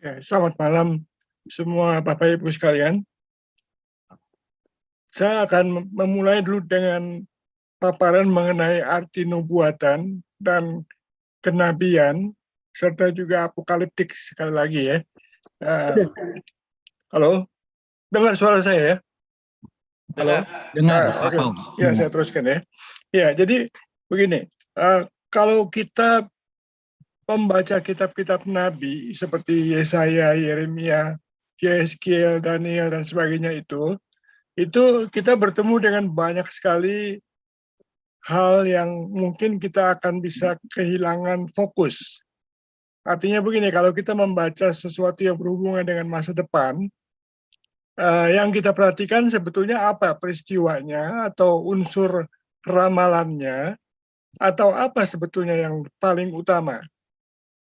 Ya, selamat malam semua Bapak Ibu sekalian. Saya akan memulai dulu dengan paparan mengenai arti nubuatan dan kenabian serta juga apokaliptik sekali lagi ya. Uh, halo, dengar suara saya ya? Halo? Dengar, Pak Oke. Pau. Ya, saya teruskan ya. Ya, jadi begini, kalau kita membaca kitab-kitab Nabi seperti Yesaya, Yeremia, Yeskiel, Daniel dan sebagainya itu kita bertemu dengan banyak sekali hal yang mungkin kita akan bisa kehilangan fokus. Artinya begini, kalau kita membaca sesuatu yang berhubungan dengan masa depan, yang kita perhatikan sebetulnya apa peristiwanya atau unsur ramalannya atau apa sebetulnya yang paling utama.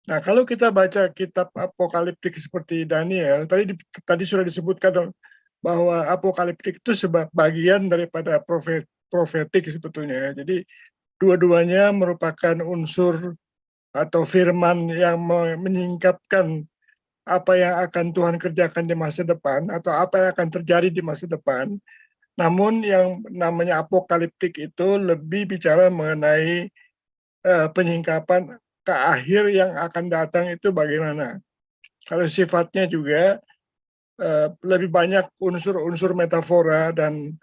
Nah, kalau kita baca kitab apokaliptik seperti Daniel, tadi sudah disebutkan bahwa apokaliptik itu bagian daripada profetik sebetulnya. Jadi dua-duanya merupakan unsur atau firman yang menyingkapkan apa yang akan Tuhan kerjakan di masa depan atau apa yang akan terjadi di masa depan. Namun yang namanya apokaliptik itu lebih bicara mengenai penyingkapan ke akhir yang akan datang itu bagaimana. Kalau sifatnya juga lebih banyak unsur-unsur metafora dan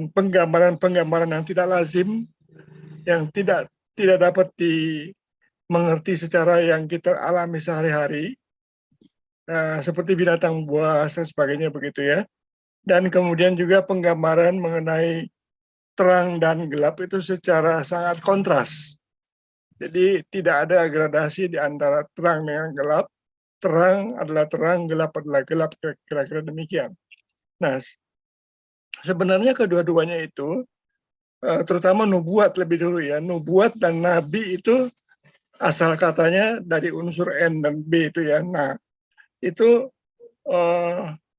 penggambaran-penggambaran yang tidak lazim, yang tidak dapat dimengerti secara yang kita alami sehari-hari, seperti binatang buas dan sebagainya begitu ya. Dan kemudian juga penggambaran mengenai terang dan gelap itu secara sangat kontras. Jadi tidak ada gradasi di antara terang dengan gelap. Terang adalah terang, gelap adalah gelap, kira-kira demikian. Nah, sebenarnya kedua-duanya itu, terutama nubuat lebih dulu ya, nubuat dan nabi itu asal katanya dari unsur N dan B itu ya. Nah, itu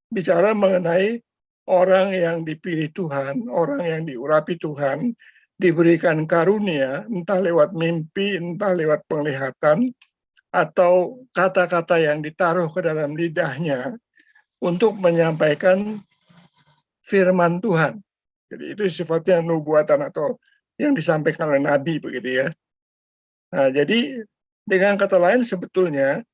bicara mengenai orang yang dipilih Tuhan, orang yang diurapi Tuhan, diberikan karunia, entah lewat mimpi, entah lewat penglihatan, atau kata-kata yang ditaruh ke dalam lidahnya untuk menyampaikan firman Tuhan. Jadi itu sifatnya nubuatan atau yang disampaikan oleh Nabi begitu ya. Nah, jadi dengan kata lain sebetulnya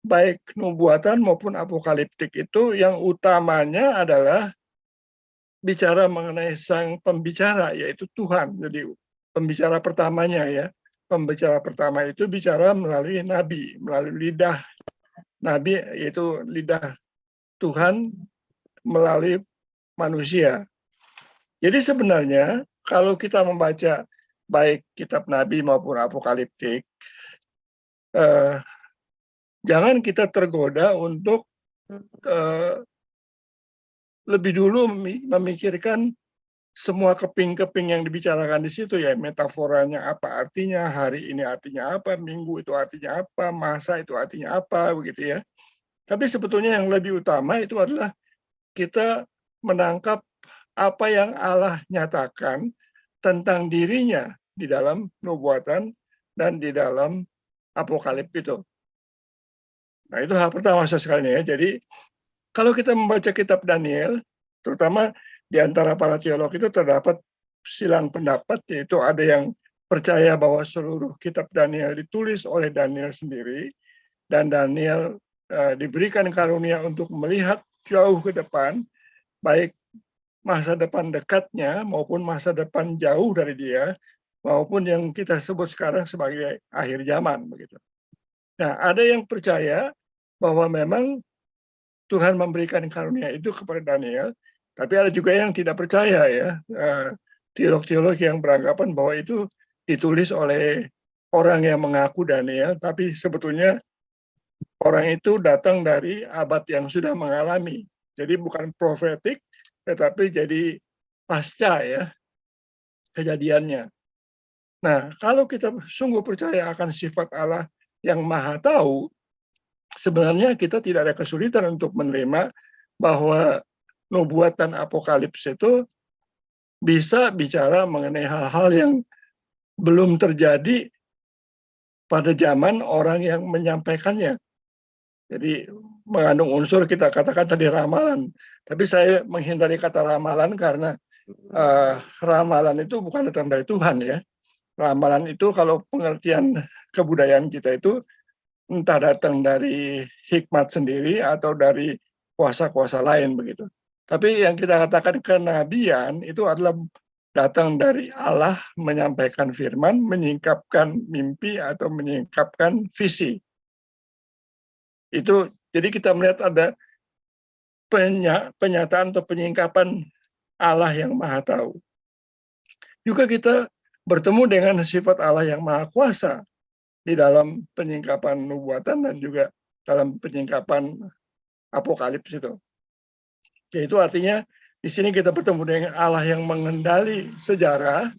baik nubuatan maupun apokaliptik itu yang utamanya adalah bicara mengenai sang pembicara, yaitu Tuhan. Jadi pembicara pertamanya ya. Pembicara pertama itu bicara melalui Nabi, melalui lidah Nabi, yaitu lidah Tuhan melalui manusia. Jadi sebenarnya kalau kita membaca baik kitab Nabi maupun apokaliptik, jangan kita tergoda untuk lebih dulu memikirkan semua keping-keping yang dibicarakan di situ ya, metaforanya apa artinya, hari ini artinya apa, minggu itu artinya apa, masa itu artinya apa, begitu ya. Tapi sebetulnya yang lebih utama itu adalah kita menangkap apa yang Allah nyatakan tentang dirinya di dalam nubuatan dan di dalam apokalip itu. Nah, itu hal pertama sekali ya. Jadi kalau kita membaca kitab Daniel, terutama di antara para teolog itu terdapat silang pendapat, yaitu ada yang percaya bahwa seluruh kitab Daniel ditulis oleh Daniel sendiri, dan Daniel diberikan karunia untuk melihat jauh ke depan, baik masa depan dekatnya maupun masa depan jauh dari dia, maupun yang kita sebut sekarang sebagai akhir zaman. Begitu. Nah, ada yang percaya bahwa memang Tuhan memberikan karunia itu kepada Daniel, tapi ada juga yang tidak percaya ya, teolog-teolog yang beranggapan bahwa itu ditulis oleh orang yang mengaku Daniel, tapi sebetulnya orang itu datang dari abad yang sudah mengalami. Jadi bukan profetik, tetapi jadi pasca ya kejadiannya. Nah, kalau kita sungguh percaya akan sifat Allah yang maha tahu, sebenarnya kita tidak ada kesulitan untuk menerima bahwa nubuatan apokalips itu bisa bicara mengenai hal-hal yang belum terjadi pada zaman orang yang menyampaikannya. Jadi mengandung unsur kita katakan tadi ramalan. Tapi saya menghindari kata ramalan karena ramalan itu bukan datang dari Tuhan ya. Ramalan itu kalau pengertian kebudayaan kita itu entah datang dari hikmat sendiri atau dari kuasa-kuasa lain begitu. Tapi yang kita katakan kenabian itu adalah datang dari Allah menyampaikan firman, menyingkapkan mimpi atau menyingkapkan visi. Itu jadi kita melihat ada penyataan atau penyingkapan Allah yang Maha Tahu. Juga kita bertemu dengan sifat Allah yang Maha Kuasa di dalam penyingkapan nubuatan dan juga dalam penyingkapan apokalips itu. Yaitu artinya di sini kita bertemu dengan Allah yang mengendali sejarah.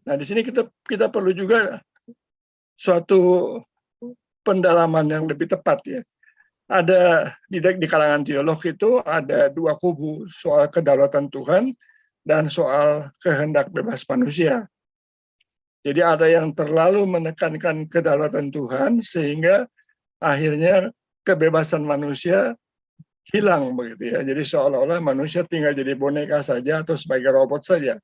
Nah, di sini kita perlu juga suatu pendalaman yang lebih tepat ya. Ada di kalangan teolog itu ada dua kubu, soal kedaulatan Tuhan dan soal kehendak bebas manusia. Jadi ada yang terlalu menekankan kedaulatan Tuhan sehingga akhirnya kebebasan manusia hilang begitu ya. Jadi seolah-olah manusia tinggal jadi boneka saja atau sebagai robot saja.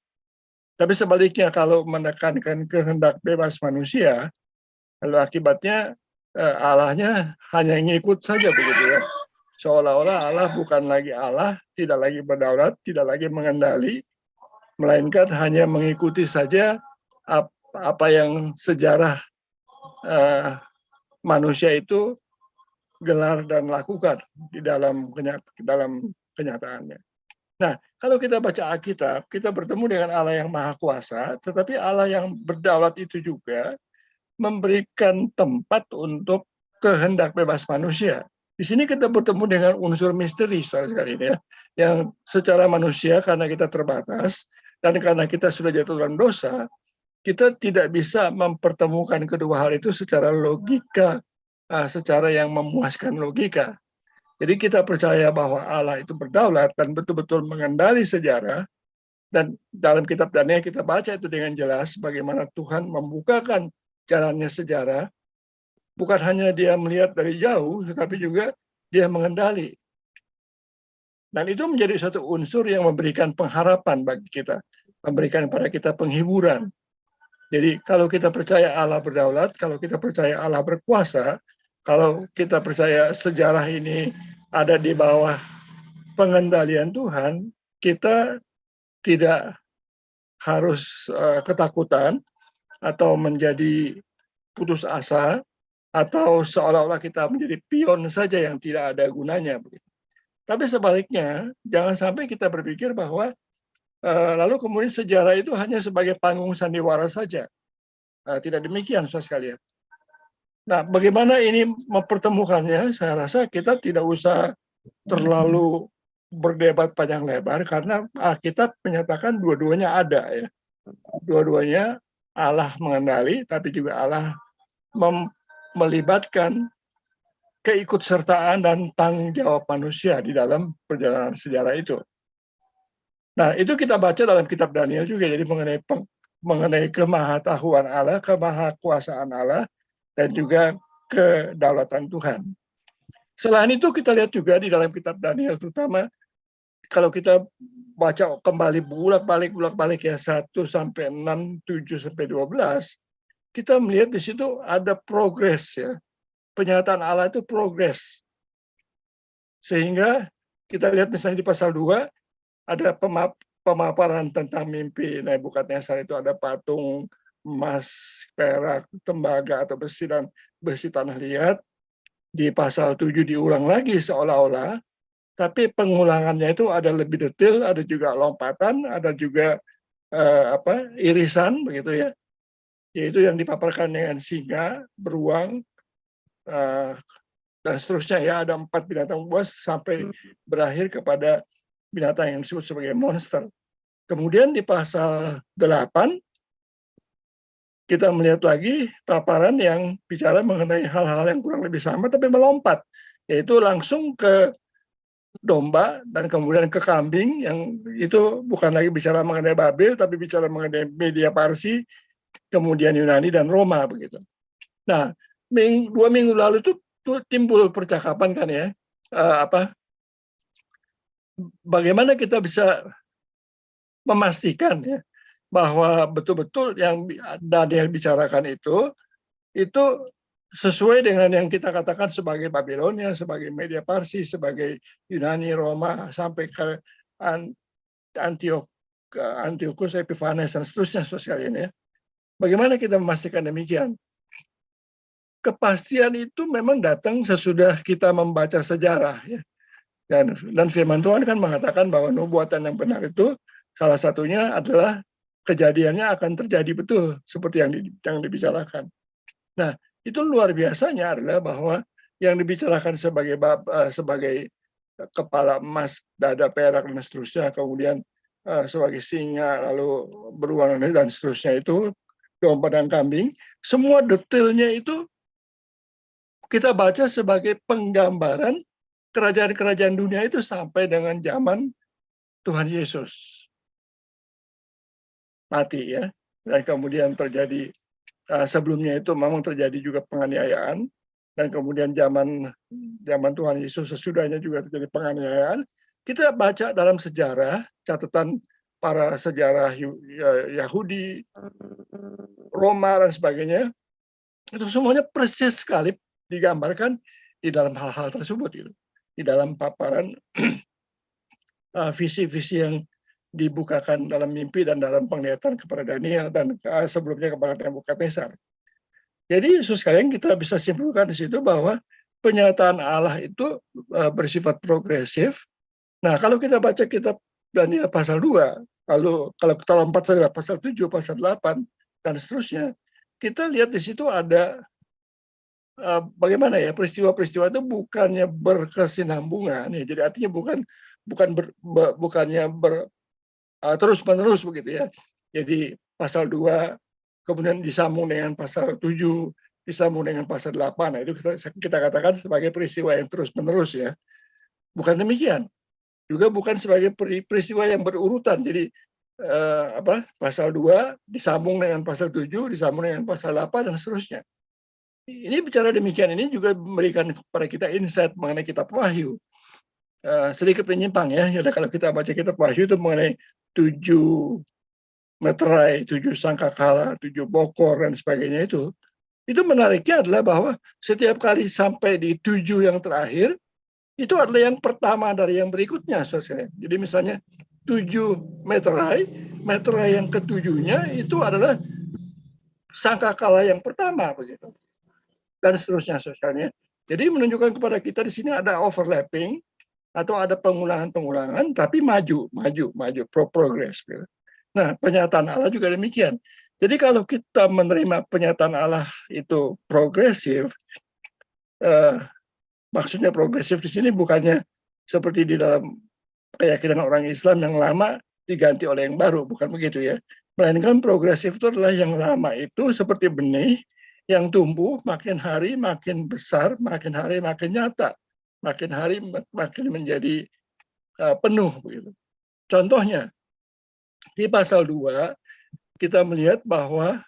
Tapi sebaliknya kalau menekankan kehendak bebas manusia, lalu akibatnya Allahnya hanya ngikut saja begitu ya. Seolah-olah Allah bukan lagi Allah, tidak lagi berdaulat, tidak lagi mengendali, melainkan hanya mengikuti saja apa yang sejarah manusia itu gelar dan lakukan di dalam kenyataannya. Nah, kalau kita baca Alkitab, kita bertemu dengan Allah yang Maha Kuasa, tetapi Allah yang berdaulat itu juga memberikan tempat untuk kehendak bebas manusia. Di sini kita bertemu dengan unsur misteri, saudara sekalian ya, yang secara manusia karena kita terbatas dan karena kita sudah jatuh dalam dosa, kita tidak bisa mempertemukan kedua hal itu secara logika, secara yang memuaskan logika. Jadi kita percaya bahwa Allah itu berdaulat dan betul-betul mengendali sejarah, dan dalam kitab Daniel kita baca itu dengan jelas bagaimana Tuhan membukakan jalannya sejarah, bukan hanya dia melihat dari jauh, tetapi juga dia mengendali. Dan itu menjadi satu unsur yang memberikan pengharapan bagi kita, memberikan pada kita penghiburan. Jadi kalau kita percaya Allah berdaulat, kalau kita percaya Allah berkuasa, kalau kita percaya sejarah ini ada di bawah pengendalian Tuhan, kita tidak harus ketakutan atau menjadi putus asa atau seolah-olah kita menjadi pion saja yang tidak ada gunanya. Tapi sebaliknya, jangan sampai kita berpikir bahwa lalu kemudian sejarah itu hanya sebagai panggung sandiwara saja. Tidak demikian, saudara sekalian. Nah, bagaimana ini mempertemukannya? Saya rasa kita tidak usah terlalu berdebat panjang lebar karena Alkitab menyatakan dua-duanya ada ya. Dua-duanya Allah mengendali, tapi juga Allah melibatkan keikutsertaan dan tanggung jawab manusia di dalam perjalanan sejarah itu. Nah, itu kita baca dalam kitab Daniel juga, jadi mengenai kemahatahuan Allah, kemahakuasaan Allah, dan juga kedaulatan Tuhan. Selain itu kita lihat juga di dalam kitab Daniel, terutama kalau kita baca kembali bolak-balik ya 1 sampai 6, 7 sampai 12, kita melihat di situ ada progres ya. Penyataan Allah itu progres. Sehingga kita lihat misalnya di pasal 2 ada pemaparan tentang mimpi Nebukadnezar, itu ada patung emas, perak, tembaga atau besi tanah liat. Di pasal 7 diulang lagi seolah-olah, tapi pengulangannya itu ada lebih detail, ada juga lompatan, ada juga irisan begitu ya. Yaitu yang dipaparkan dengan singa, beruang, dan seterusnya ya, ada 4 binatang buas sampai berakhir kepada binatang yang disebut sebagai monster. Kemudian di pasal 8 kita melihat lagi paparan yang bicara mengenai hal-hal yang kurang lebih sama tapi melompat, yaitu langsung ke domba dan kemudian ke kambing, yang itu bukan lagi bicara mengenai Babel tapi bicara mengenai Media Parsi, kemudian Yunani dan Roma begitu. Nah, 2 minggu lalu itu timbul percakapan kan ya, bagaimana kita bisa memastikan ya bahwa betul-betul yang Daniel bicarakan itu sesuai dengan yang kita katakan sebagai Babilonia, sebagai Media Parsi, sebagai Yunani, Roma, sampai ke Antiochus Epiphanes dan seterusnya sekalian ya. Bagaimana kita memastikan demikian? Kepastian itu memang datang sesudah kita membaca sejarah ya. Dan firman Tuhan kan mengatakan bahwa nubuatan yang benar itu salah satunya adalah kejadiannya akan terjadi betul seperti yang dibicarakan. Nah, itu luar biasanya adalah bahwa yang dibicarakan sebagai kepala emas, dada perak dan seterusnya, kemudian sebagai singa, lalu beruang dan seterusnya itu, domba dan kambing, semua detailnya itu kita baca sebagai penggambaran kerajaan-kerajaan dunia itu sampai dengan zaman Tuhan Yesus mati ya. Dan kemudian terjadi sebelumnya itu memang terjadi juga penganiayaan, dan kemudian zaman Tuhan Yesus sesudahnya juga terjadi penganiayaan. Kita baca dalam sejarah, catatan para sejarah Yahudi, Roma dan sebagainya, itu semuanya persis sekali digambarkan di dalam hal-hal tersebut gitu. Di dalam paparan visi-visi yang dibukakan dalam mimpi dan dalam penglihatan kepada Daniel dan sebelumnya kepada Nebukadnezar. Jadi Yesus sekalian kita bisa simpulkan di situ bahwa penyataan Allah itu bersifat progresif. Nah, kalau kita baca kitab Daniel pasal 2, kalau kita lompat saja pasal 7, pasal 8 dan seterusnya, kita lihat di situ ada bagaimana ya, peristiwa-peristiwa itu bukannya berkesinambungan ya. Jadi artinya bukannya terus-menerus begitu ya. Jadi pasal 2 kemudian disambung dengan pasal 7, disambung dengan pasal 8. Nah, itu kita katakan sebagai peristiwa yang terus-menerus ya. Bukan demikian. Juga bukan sebagai peristiwa yang berurutan. Jadi pasal 2 disambung dengan pasal 7, disambung dengan pasal 8 dan seterusnya. Ini bicara demikian ini juga memberikan kepada kita insight mengenai kitab Wahyu. Sedikit menyimpang ya. Jadi kalau kita baca kitab Wahyu itu mengenai 7 meterai, 7 sangkakala, 7 bokor dan sebagainya itu menariknya adalah bahwa setiap kali sampai di 7 yang terakhir itu adalah yang pertama dari yang berikutnya, saudara. Jadi misalnya 7 meterai yang ketujuhnya itu adalah sangkakala yang pertama begitu. Dan seterusnya sosialnya. Jadi menunjukkan kepada kita di sini ada overlapping atau ada pengulangan, tapi maju, progress. Nah, penyataan Allah juga demikian. Jadi kalau kita menerima penyataan Allah itu progresif, maksudnya progresif di sini bukannya seperti di dalam keyakinan orang Islam yang lama diganti oleh yang baru, bukan begitu ya. Melainkan progresif itu adalah yang lama itu seperti benih yang tumbuh makin hari makin besar, makin hari makin nyata, makin hari makin menjadi penuh begitu. Contohnya di pasal 2 kita melihat bahwa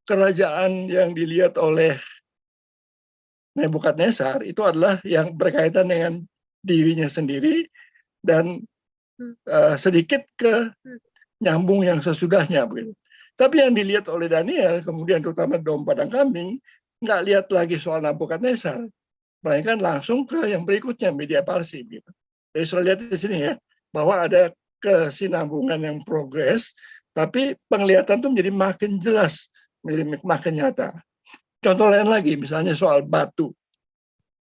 kerajaan yang dilihat oleh Nebukadnezar itu adalah yang berkaitan dengan dirinya sendiri dan sedikit ke nyambung yang sesudahnya begitu. Tapi yang dilihat oleh Daniel, kemudian terutama domba dan kambing, nggak lihat lagi soal Nebukadnezar, melainkan langsung ke yang berikutnya, Media Parsi. Gitu. Jadi sudah lihat di sini ya, bahwa ada kesinambungan yang progres, tapi penglihatan itu menjadi makin jelas, menjadi makin nyata. Contoh lain lagi, misalnya soal batu.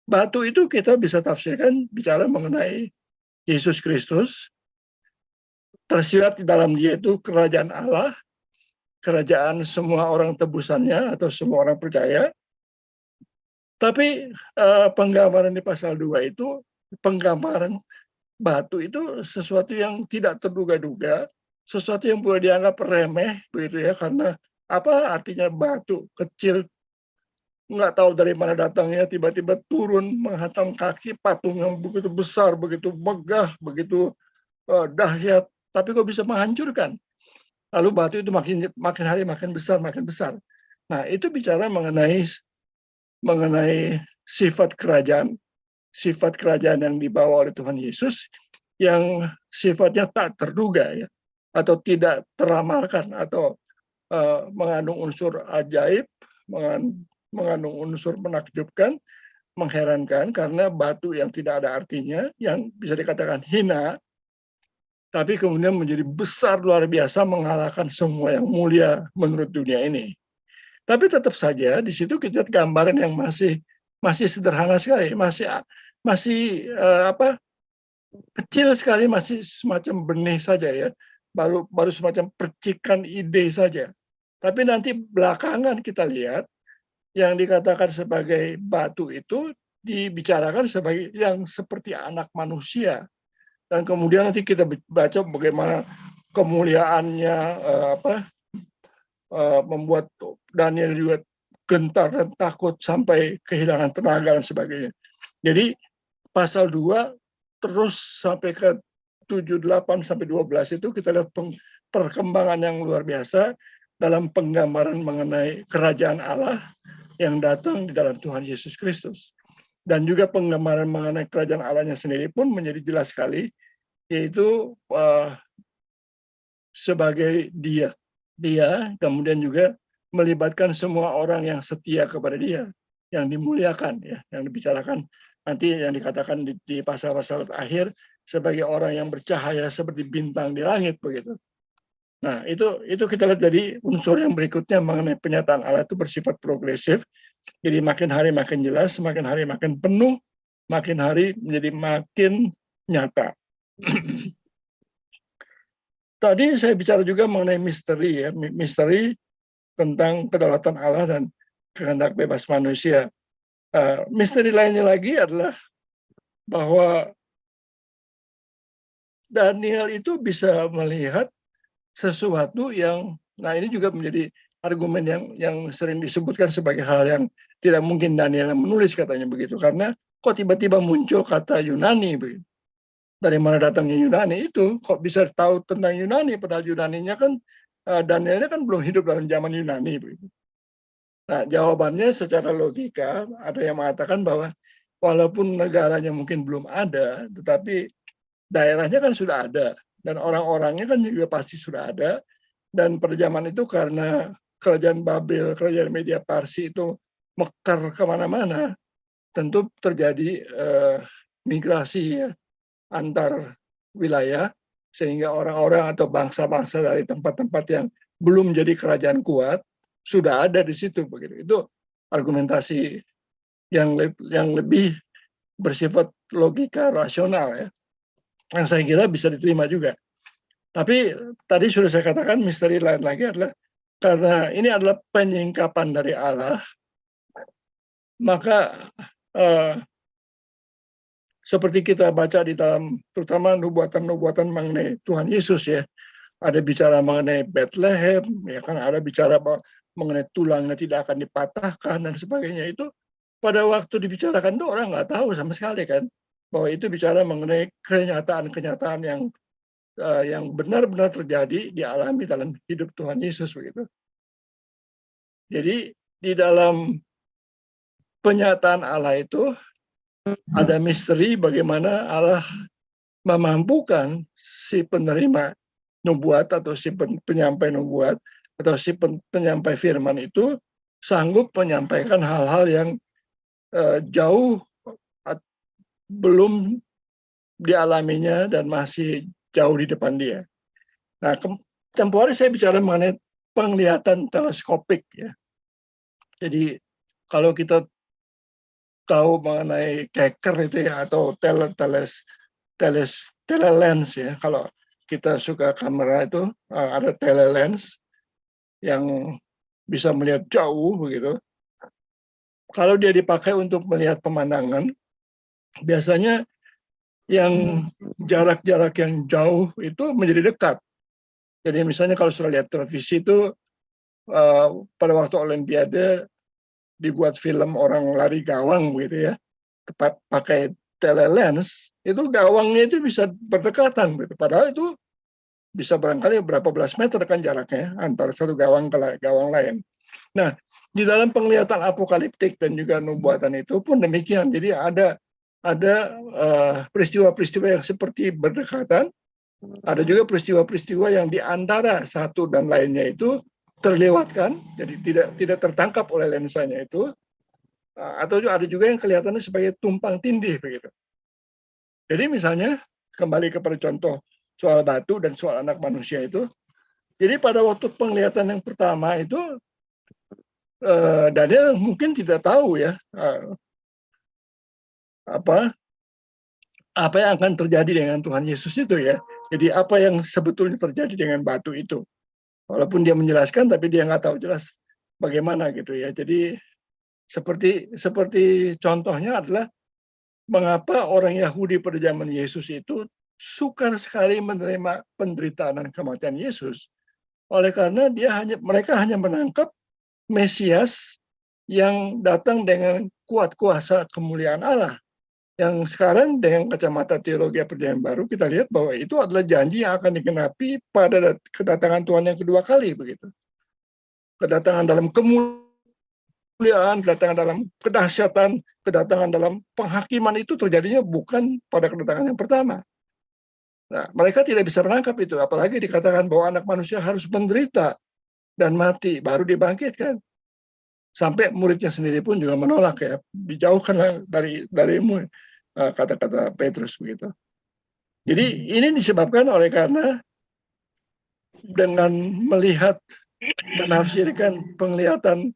Batu itu kita bisa tafsirkan bicara mengenai Yesus Kristus, tersirat di dalam dia itu kerajaan Allah, kerajaan semua orang tebusannya atau semua orang percaya. Tapi penggambaran di pasal 2 itu, penggambaran batu itu sesuatu yang tidak terduga-duga, sesuatu yang boleh dianggap remeh begitu ya, karena apa artinya batu kecil, nggak tahu dari mana datangnya, tiba-tiba turun menghantam kaki patung yang begitu besar, begitu megah, begitu dahsyat, tapi kok bisa menghancurkan. Lalu batu itu makin hari makin besar, makin besar. Nah, itu bicara mengenai sifat kerajaan yang dibawa oleh Tuhan Yesus yang sifatnya tak terduga ya, atau tidak teramalkan, atau mengandung unsur ajaib, mengandung unsur menakjubkan, mengherankan, karena batu yang tidak ada artinya, yang bisa dikatakan hina, tapi kemudian menjadi besar luar biasa, mengalahkan semua yang mulia menurut dunia ini. Tapi tetap saja di situ kita lihat gambaran yang masih sederhana sekali, masih kecil sekali, masih semacam benih saja ya, baru semacam percikan ide saja. Tapi nanti belakangan kita lihat yang dikatakan sebagai batu itu dibicarakan sebagai yang seperti anak manusia. Dan kemudian nanti kita baca bagaimana kemuliaannya membuat Daniel juga gentar dan takut sampai kehilangan tenaga dan sebagainya. Jadi pasal 2 terus sampai ke 7, 8 sampai 12 itu kita lihat perkembangan yang luar biasa dalam penggambaran mengenai kerajaan Allah yang datang di dalam Tuhan Yesus Kristus. Dan juga penggambaran mengenai kerajaan Allahnya sendiri pun menjadi jelas sekali, yaitu sebagai dia kemudian juga melibatkan semua orang yang setia kepada dia, yang dimuliakan ya, yang dibicarakan nanti yang dikatakan di pasal-pasal akhir sebagai orang yang bercahaya seperti bintang di langit begitu. Nah, itu kita lihat dari unsur yang berikutnya mengenai penyataan Allah itu bersifat progresif. Jadi makin hari makin jelas, makin hari makin penuh, makin hari menjadi makin nyata. Tadi saya bicara juga mengenai misteri ya, misteri tentang kedaulatan Allah dan kehendak bebas manusia. Misteri lainnya lagi adalah bahwa Daniel itu bisa melihat sesuatu yang, nah ini juga menjadi argumen yang sering disebutkan sebagai hal yang tidak mungkin Daniel yang menulis, katanya begitu, karena kok tiba-tiba muncul kata Yunani begitu. Dari mana datangnya Yunani itu? Kok bisa tahu tentang Yunani? Padahal Yunaninya kan, Danielnya kan belum hidup dalam zaman Yunani begitu. Nah, jawabannya secara logika ada yang mengatakan bahwa walaupun negaranya mungkin belum ada, tetapi daerahnya kan sudah ada, dan orang-orangnya kan juga pasti sudah ada. Dan pada zaman itu karena kerajaan Babel, kerajaan Media Parsi itu mekar kemana-mana, tentu terjadi migrasi ya, antar wilayah, sehingga orang-orang atau bangsa-bangsa dari tempat-tempat yang belum jadi kerajaan kuat sudah ada di situ begitu. Itu argumentasi yang lebih bersifat logika rasional ya, yang saya kira bisa diterima juga. Tapi tadi sudah saya katakan misteri lain lagi adalah karena ini adalah penyingkapan dari Allah, maka seperti kita baca di dalam terutama nubuatan-nubuatan mengenai Tuhan Yesus ya, ada bicara mengenai Bethlehem, ya kan, ada bicara mengenai tulangnya tidak akan dipatahkan dan sebagainya. Itu pada waktu dibicarakan itu orang nggak tahu sama sekali kan, bahwa itu bicara mengenai kenyataan-kenyataan yang benar-benar terjadi, dialami dalam hidup Tuhan Yesus begitu. Jadi di dalam penyataan Allah itu ada misteri bagaimana Allah memampukan si penerima nubuat atau si penyampai nubuat atau si penyampai firman itu sanggup menyampaikan hal-hal yang jauh belum dialaminya dan masih jauh di depan dia. Nah, tempoh hari saya bicara mengenai penglihatan teleskopik ya. Jadi kalau kita tahu mengenai Keker itu ya, atau telelens ya, kalau kita suka kamera itu ada telelens yang bisa melihat jauh begitu. Kalau dia dipakai untuk melihat pemandangan, biasanya yang jarak-jarak yang jauh itu menjadi dekat. Jadi misalnya kalau sudah lihat televisi itu pada waktu Olimpiade dibuat film orang lari gawang gitu ya, pakai telelens, itu gawangnya itu bisa berdekatan gitu. Padahal itu bisa barangkali berapa belas meter kan jaraknya antara satu gawang ke gawang lain. Nah, Di dalam penglihatan apokaliptik dan juga nubuatan itu pun demikian. Jadi ada peristiwa-peristiwa yang seperti berdekatan, ada juga peristiwa-peristiwa yang di antara satu dan lainnya itu terlewatkan, jadi tidak tertangkap oleh lensanya itu, atau ada juga yang kelihatannya sebagai tumpang tindih begitu. Jadi misalnya kembali kepada contoh soal batu dan soal anak manusia itu. Jadi pada waktu penglihatan yang pertama itu Daniel mungkin tidak tahu ya apa yang akan terjadi dengan Tuhan Yesus itu ya. Jadi apa yang sebetulnya terjadi dengan batu itu. Walaupun dia menjelaskan, tapi dia nggak tahu jelas bagaimana gitu ya. Jadi seperti contohnya adalah mengapa orang Yahudi pada zaman Yesus itu sukar sekali menerima penderitaan dan kematian Yesus. Oleh karena mereka hanya menangkap Mesias yang datang dengan kuat kuasa kemuliaan Allah. Yang sekarang dengan kacamata teologi perjanjian baru kita lihat bahwa itu adalah janji yang akan digenapi pada kedatangan Tuhan yang kedua kali begitu. Kedatangan dalam kemuliaan, kedatangan dalam kedahsyatan, kedatangan dalam penghakiman itu terjadinya bukan pada kedatangan yang pertama. Nah, mereka tidak bisa menangkap itu, apalagi dikatakan bahwa anak manusia harus menderita dan mati baru dibangkitkan. Sampai muridnya sendiri pun juga menolak ya, dijauhkanlah darimu, kata-kata Petrus begitu. Jadi ini disebabkan oleh karena dengan melihat menafsirkan penglihatan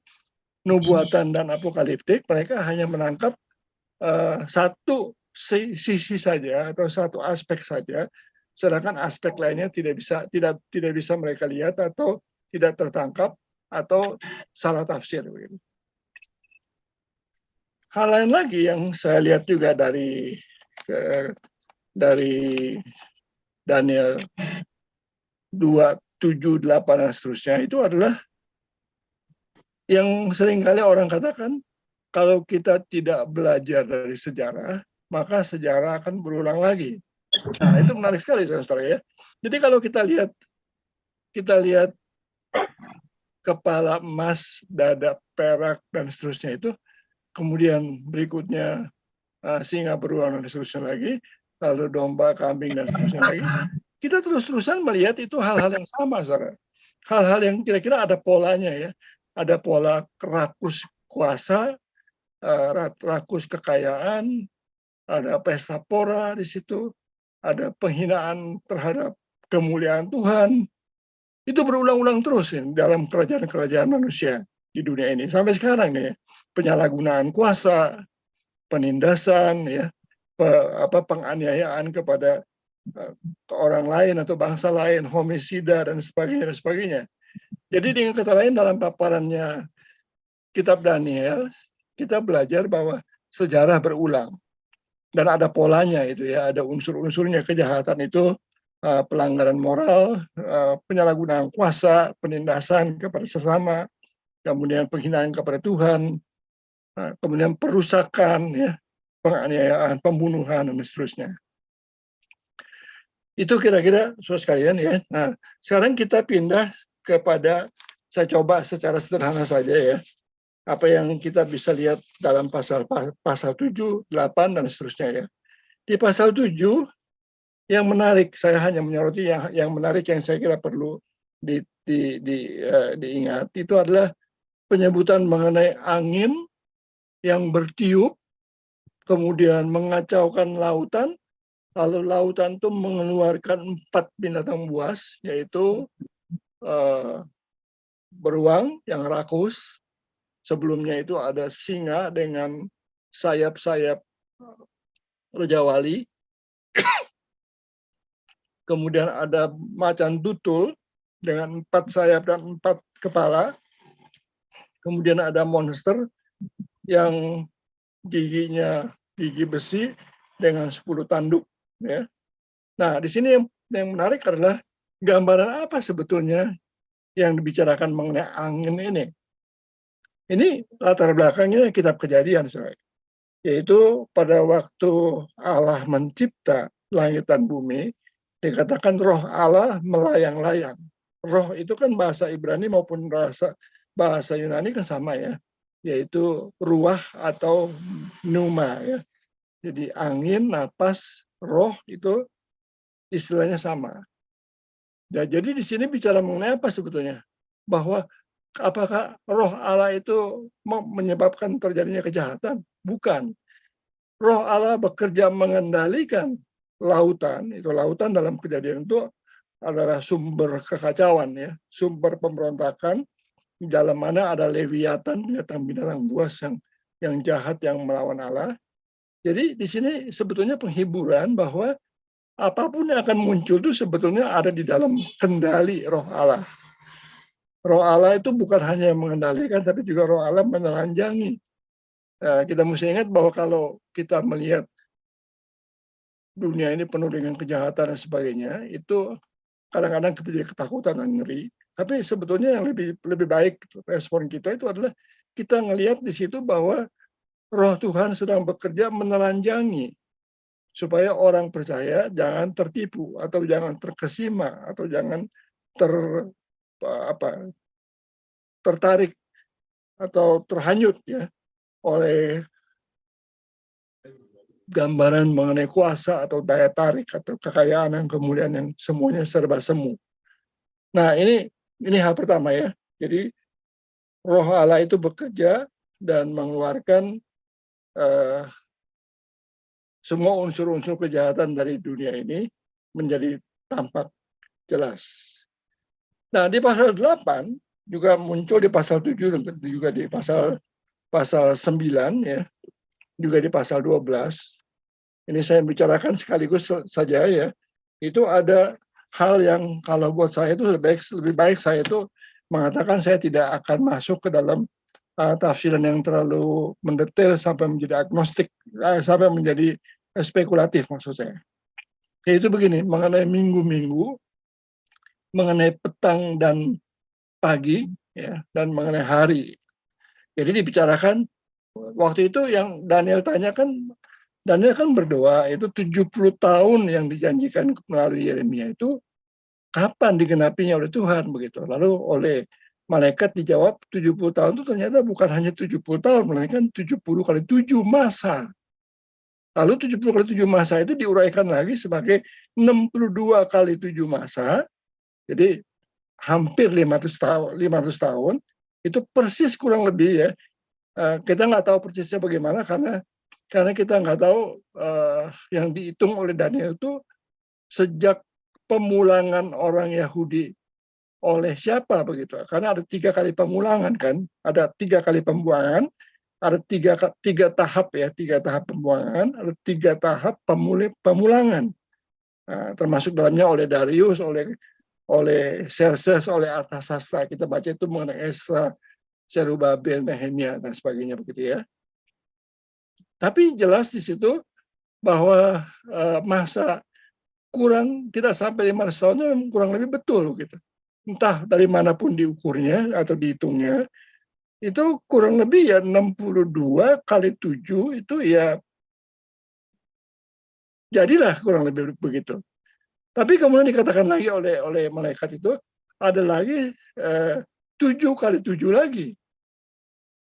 nubuatan dan apokaliptik, mereka hanya menangkap satu sisi saja atau satu aspek saja, sedangkan aspek lainnya tidak bisa mereka lihat atau tidak tertangkap atau salah tafsir. Hal lain lagi yang saya lihat juga dari Daniel 2, 7, 8 dan seterusnya itu adalah yang seringkali orang katakan kalau kita tidak belajar dari sejarah, maka sejarah akan berulang lagi. Nah, itu menarik sekali saudara ya. Jadi kalau kita lihat kepala emas, dada perak dan seterusnya itu, kemudian berikutnya singa berulang dan seterusnya lagi, lalu domba, kambing dan seterusnya lagi. Kita terus-terusan melihat itu hal-hal yang sama, saudara. Hal-hal yang kira-kira ada polanya ya. Ada pola rakus kuasa, rakus kekayaan, ada pesta pora di situ, ada penghinaan terhadap kemuliaan Tuhan. Itu berulang-ulang terus ya, dalam kerajaan-kerajaan manusia di dunia ini. Sampai sekarang nih, penyalahgunaan kuasa, penindasan, ya, penganiayaan kepada ke orang lain atau bangsa lain, homosida dan sebagainya. Jadi dengan kata lain dalam paparannya kitab Daniel, kita belajar bahwa sejarah berulang dan ada polanya itu ya, ada unsur-unsurnya kejahatan itu, pelanggaran moral, penyalahgunaan kuasa, penindasan kepada sesama, kemudian penghinaan kepada Tuhan, kemudian perusakan, ya, penganiayaan, pembunuhan dan seterusnya. Itu kira-kira saudara sekalian ya. Nah, sekarang kita pindah kepada, saya coba secara sederhana saja ya, apa yang kita bisa lihat dalam pasal 7, 8 dan seterusnya ya. Di pasal 7 yang menarik, saya hanya menyoroti yang menarik yang saya kira perlu diingat itu adalah penyebutan mengenai angin yang bertiup kemudian mengacaukan lautan. Lalu lautan itu mengeluarkan 4 binatang buas, yaitu beruang yang rakus. Sebelumnya itu ada singa dengan sayap-sayap Raja Wali. Kemudian ada macan tutul dengan 4 sayap dan 4 kepala. Kemudian ada monster yang giginya gigi besi dengan 10 tanduk. Ya. Nah, di sini yang menarik adalah gambaran apa sebetulnya yang dibicarakan mengenai angin ini. Ini latar belakangnya kitab Kejadian, yaitu pada waktu Allah mencipta langit dan bumi, dikatakan roh Allah melayang-layang. Roh itu kan bahasa Ibrani maupun bahasa bahasa Yunani kan sama ya, yaitu ruah atau pneuma ya. Jadi angin, napas, roh itu istilahnya sama. Ya, jadi di sini bicara mengenai apa sebetulnya? Bahwa apakah roh Allah itu menyebabkan terjadinya kejahatan? Bukan. Roh Allah bekerja mengendalikan lautan. Itu lautan dalam kejadian itu adalah sumber kekacauan ya, sumber pemberontakan di dalam mana ada Leviathan, binatang-binatang buas yang jahat yang melawan Allah. Jadi di sini sebetulnya penghiburan bahwa apapun yang akan muncul itu sebetulnya ada di dalam kendali roh Allah. Roh Allah itu bukan hanya mengendalikan, tapi juga roh Allah menelanjangi. Kita mesti ingat bahwa kalau kita melihat dunia ini penuh dengan kejahatan dan sebagainya, itu kadang-kadang kita jadi ketakutan dan ngeri. Tapi sebetulnya yang lebih baik respon kita itu adalah kita ngelihat di situ bahwa roh Tuhan sedang bekerja menelanjangi supaya orang percaya jangan tertipu atau jangan terkesima atau jangan ter tertarik atau terhanyut ya oleh gambaran mengenai kuasa atau daya tarik atau kekayaan yang kemudian yang semuanya serba semu. Nah, ini hal pertama ya. Jadi roh Allah itu bekerja dan mengeluarkan semua unsur-unsur kejahatan dari dunia ini menjadi tampak jelas. Nah, di pasal 8 juga muncul di pasal 7 dan juga di pasal 9 ya, juga di pasal 12. Ini saya bicarakan sekaligus saja ya. Itu ada hal yang kalau buat saya itu lebih baik saya itu mengatakan saya tidak akan masuk ke dalam tafsiran yang terlalu mendetail sampai menjadi agnostik, sampai menjadi spekulatif maksud saya. Yaitu begini, mengenai minggu-minggu, mengenai petang dan pagi, ya, dan mengenai hari. Jadi dibicarakan waktu itu yang Daniel tanyakan, Daniel kan berdoa itu 70 tahun yang dijanjikan melalui Yeremia itu kapan digenapinya oleh Tuhan begitu. Lalu oleh malaikat dijawab 70 tahun itu ternyata bukan hanya 70 tahun, melainkan 70 kali 7 masa. Lalu 70 kali 7 masa itu diuraikan lagi sebagai 62 kali 7 masa. Jadi hampir 500 tahun itu persis kurang lebih ya. Kita nggak tahu persisnya bagaimana karena kita nggak tahu yang dihitung oleh Daniel itu sejak pemulangan orang Yahudi oleh siapa begitu. Karena ada 3 kali pemulangan kan, ada 3 kali pembuangan, ada tiga tahap ya, 3 tahap pembuangan, ada 3 tahap pemulangan. Nah, termasuk dalamnya oleh Darius, oleh Xerxes, oleh Artasasta. Kita baca itu mengenai Esra, Zerubabel, Nehemia dan sebagainya begitu ya. Tapi jelas di situ bahwa masa tidak sampai 500 tahun kurang lebih betul gitu. Entah dari manapun diukurnya atau dihitungnya, itu kurang lebih ya 62 kali 7 itu ya jadilah kurang lebih begitu. Tapi kemudian dikatakan lagi oleh malaikat itu ada lagi 7 kali 7 lagi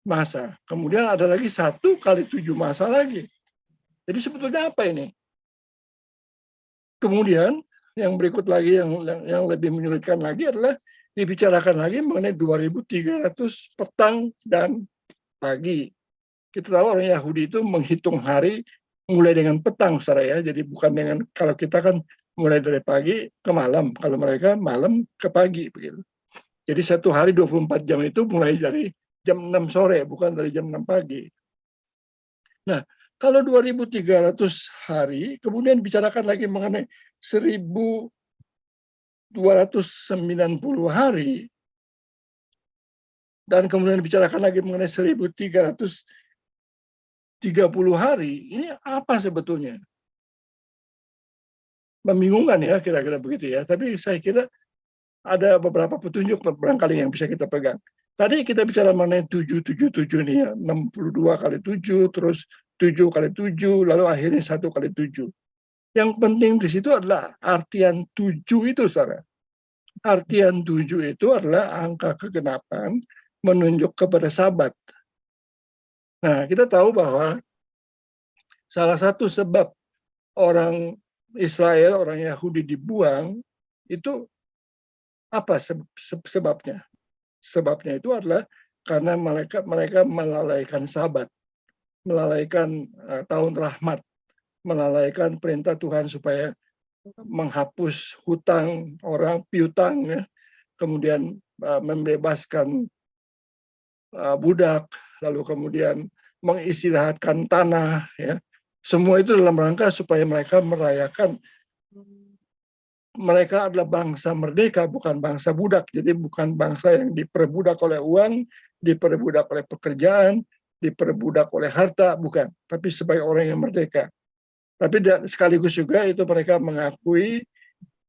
masa. Kemudian ada lagi 1 kali 7 masa lagi. Jadi sebetulnya apa ini? Kemudian yang berikut lagi yang lebih menyulitkan lagi adalah dibicarakan lagi mengenai 2.300 petang dan pagi. Kita tahu orang Yahudi itu menghitung hari mulai dengan petang, saudara ya. Jadi bukan dengan, kalau kita kan mulai dari pagi ke malam, kalau mereka malam ke pagi begitu. Jadi satu hari 24 jam itu mulai dari jam 6 sore, bukan dari jam 6 pagi. Nah, kalau 2.300 hari, kemudian bicarakan lagi mengenai 1.290 hari, dan kemudian bicarakan lagi mengenai 1.330 hari, ini apa sebetulnya? Membingungkan ya, kira-kira begitu ya. Tapi saya kira ada beberapa petunjuk barangkali yang bisa kita pegang. Tadi kita bicara mengenai 777 nih ya, 62 kali 7, terus 7 kali 7, lalu akhirnya 1 kali 7. Yang penting di situ adalah artian 7 itu, saudara. Artian 7 itu adalah angka kegenapan menunjuk kepada Sabat. Nah, kita tahu bahwa salah satu sebab orang Israel, orang Yahudi dibuang, itu apa sebabnya? Sebabnya itu adalah karena mereka melalaikan Sabat, melalaikan tahun rahmat, melalaikan perintah Tuhan supaya menghapus hutang orang, piutang, ya, kemudian membebaskan budak, lalu kemudian mengistirahatkan tanah, ya. Semua itu dalam rangka supaya mereka merayakan mereka adalah bangsa merdeka, bukan bangsa budak. Jadi bukan bangsa yang diperbudak oleh uang, diperbudak oleh pekerjaan, diperbudak oleh harta, bukan. Tapi sebagai orang yang merdeka. Tapi sekaligus juga itu mereka mengakui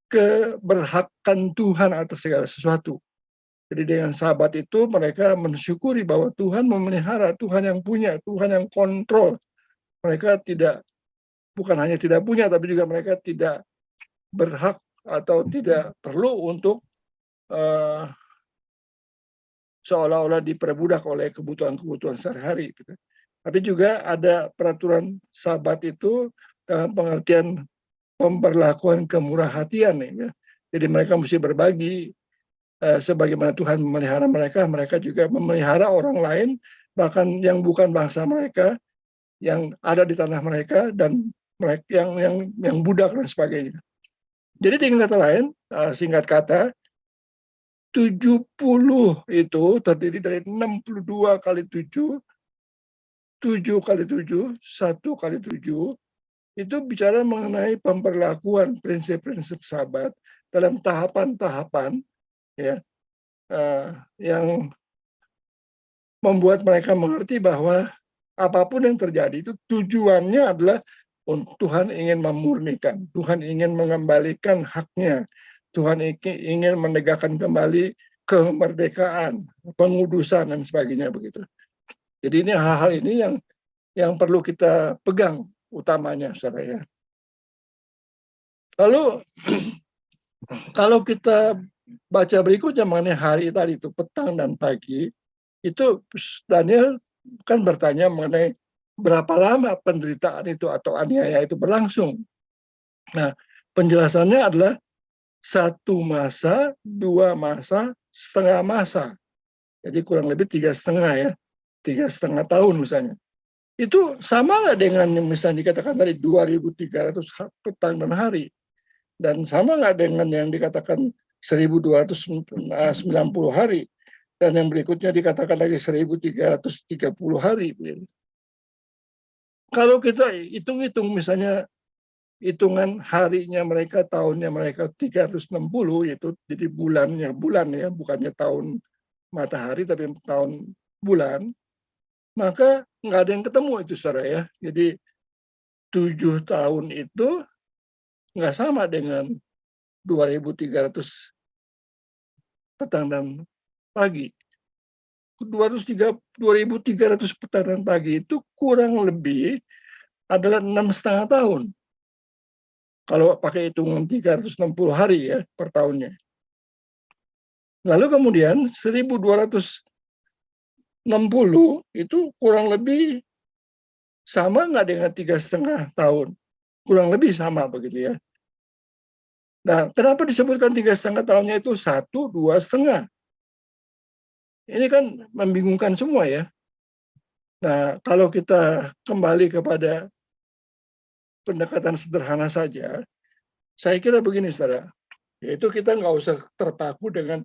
keberhakan Tuhan atas segala sesuatu. Jadi dengan Sabat itu mereka mensyukuri bahwa Tuhan memelihara, Tuhan yang punya, Tuhan yang kontrol. Mereka bukan hanya tidak punya, tapi juga mereka tidak berhak atau tidak perlu untuk seolah-olah diperbudak oleh kebutuhan-kebutuhan sehari-hari. Gitu. Tapi juga ada peraturan Sabat itu dalam pengertian pemberlakuan kemurahhatian. Ya. Jadi mereka mesti berbagi, sebagaimana Tuhan memelihara mereka, mereka juga memelihara orang lain, bahkan yang bukan bangsa mereka, yang ada di tanah mereka, dan mereka yang budak dan sebagainya. Jadi dengan kata lain, singkat kata, 70 itu terdiri dari 62 kali 7, 7 kali 7, 1 kali 7, itu bicara mengenai pemberlakuan prinsip-prinsip Sabat dalam tahapan-tahapan, ya, yang membuat mereka mengerti bahwa apapun yang terjadi itu tujuannya adalah Tuhan ingin memurnikan, Tuhan ingin mengembalikan haknya, Tuhan ingin menegakkan kembali kemerdekaan, pengudusan dan sebagainya begitu. Jadi ini hal-hal ini yang perlu kita pegang utamanya, saudara ya. Lalu kalau kita baca berikutnya mengenai hari tadi itu petang dan pagi, itu Daniel kan bertanya mengenai berapa lama penderitaan itu atau aniaya itu berlangsung. Nah, penjelasannya adalah 1 masa, 2 masa, setengah masa. Jadi kurang lebih 3,5 ya, 3,5 tahun misalnya. Itu sama nggak dengan yang misalnya dikatakan tadi 2.300 petang dan hari? Dan sama nggak dengan yang dikatakan 1.290 hari? Dan yang berikutnya dikatakan lagi 1.330 hari. Kalau kita hitung-hitung misalnya hitungan harinya mereka, tahunnya mereka 360, itu jadi bulan ya, bukannya tahun matahari tapi tahun bulan, maka nggak ada yang ketemu itu, saudara ya. Jadi 7 tahun itu nggak sama dengan 2.300 petang dan pagi. 2.300 petang dan pagi itu kurang lebih adalah 6,5 tahun. Kalau pakai hitungan 360 hari ya per tahunnya. Lalu kemudian 1.260 itu kurang lebih sama nggak dengan 3,5 tahun? Kurang lebih sama begitu ya. Nah, kenapa disebutkan 3,5 tahunnya itu 1, 2,5? Ini kan membingungkan semua ya. Nah, kalau kita kembali kepada pendekatan sederhana saja, saya kira begini, saudara. Yaitu kita nggak usah terpaku dengan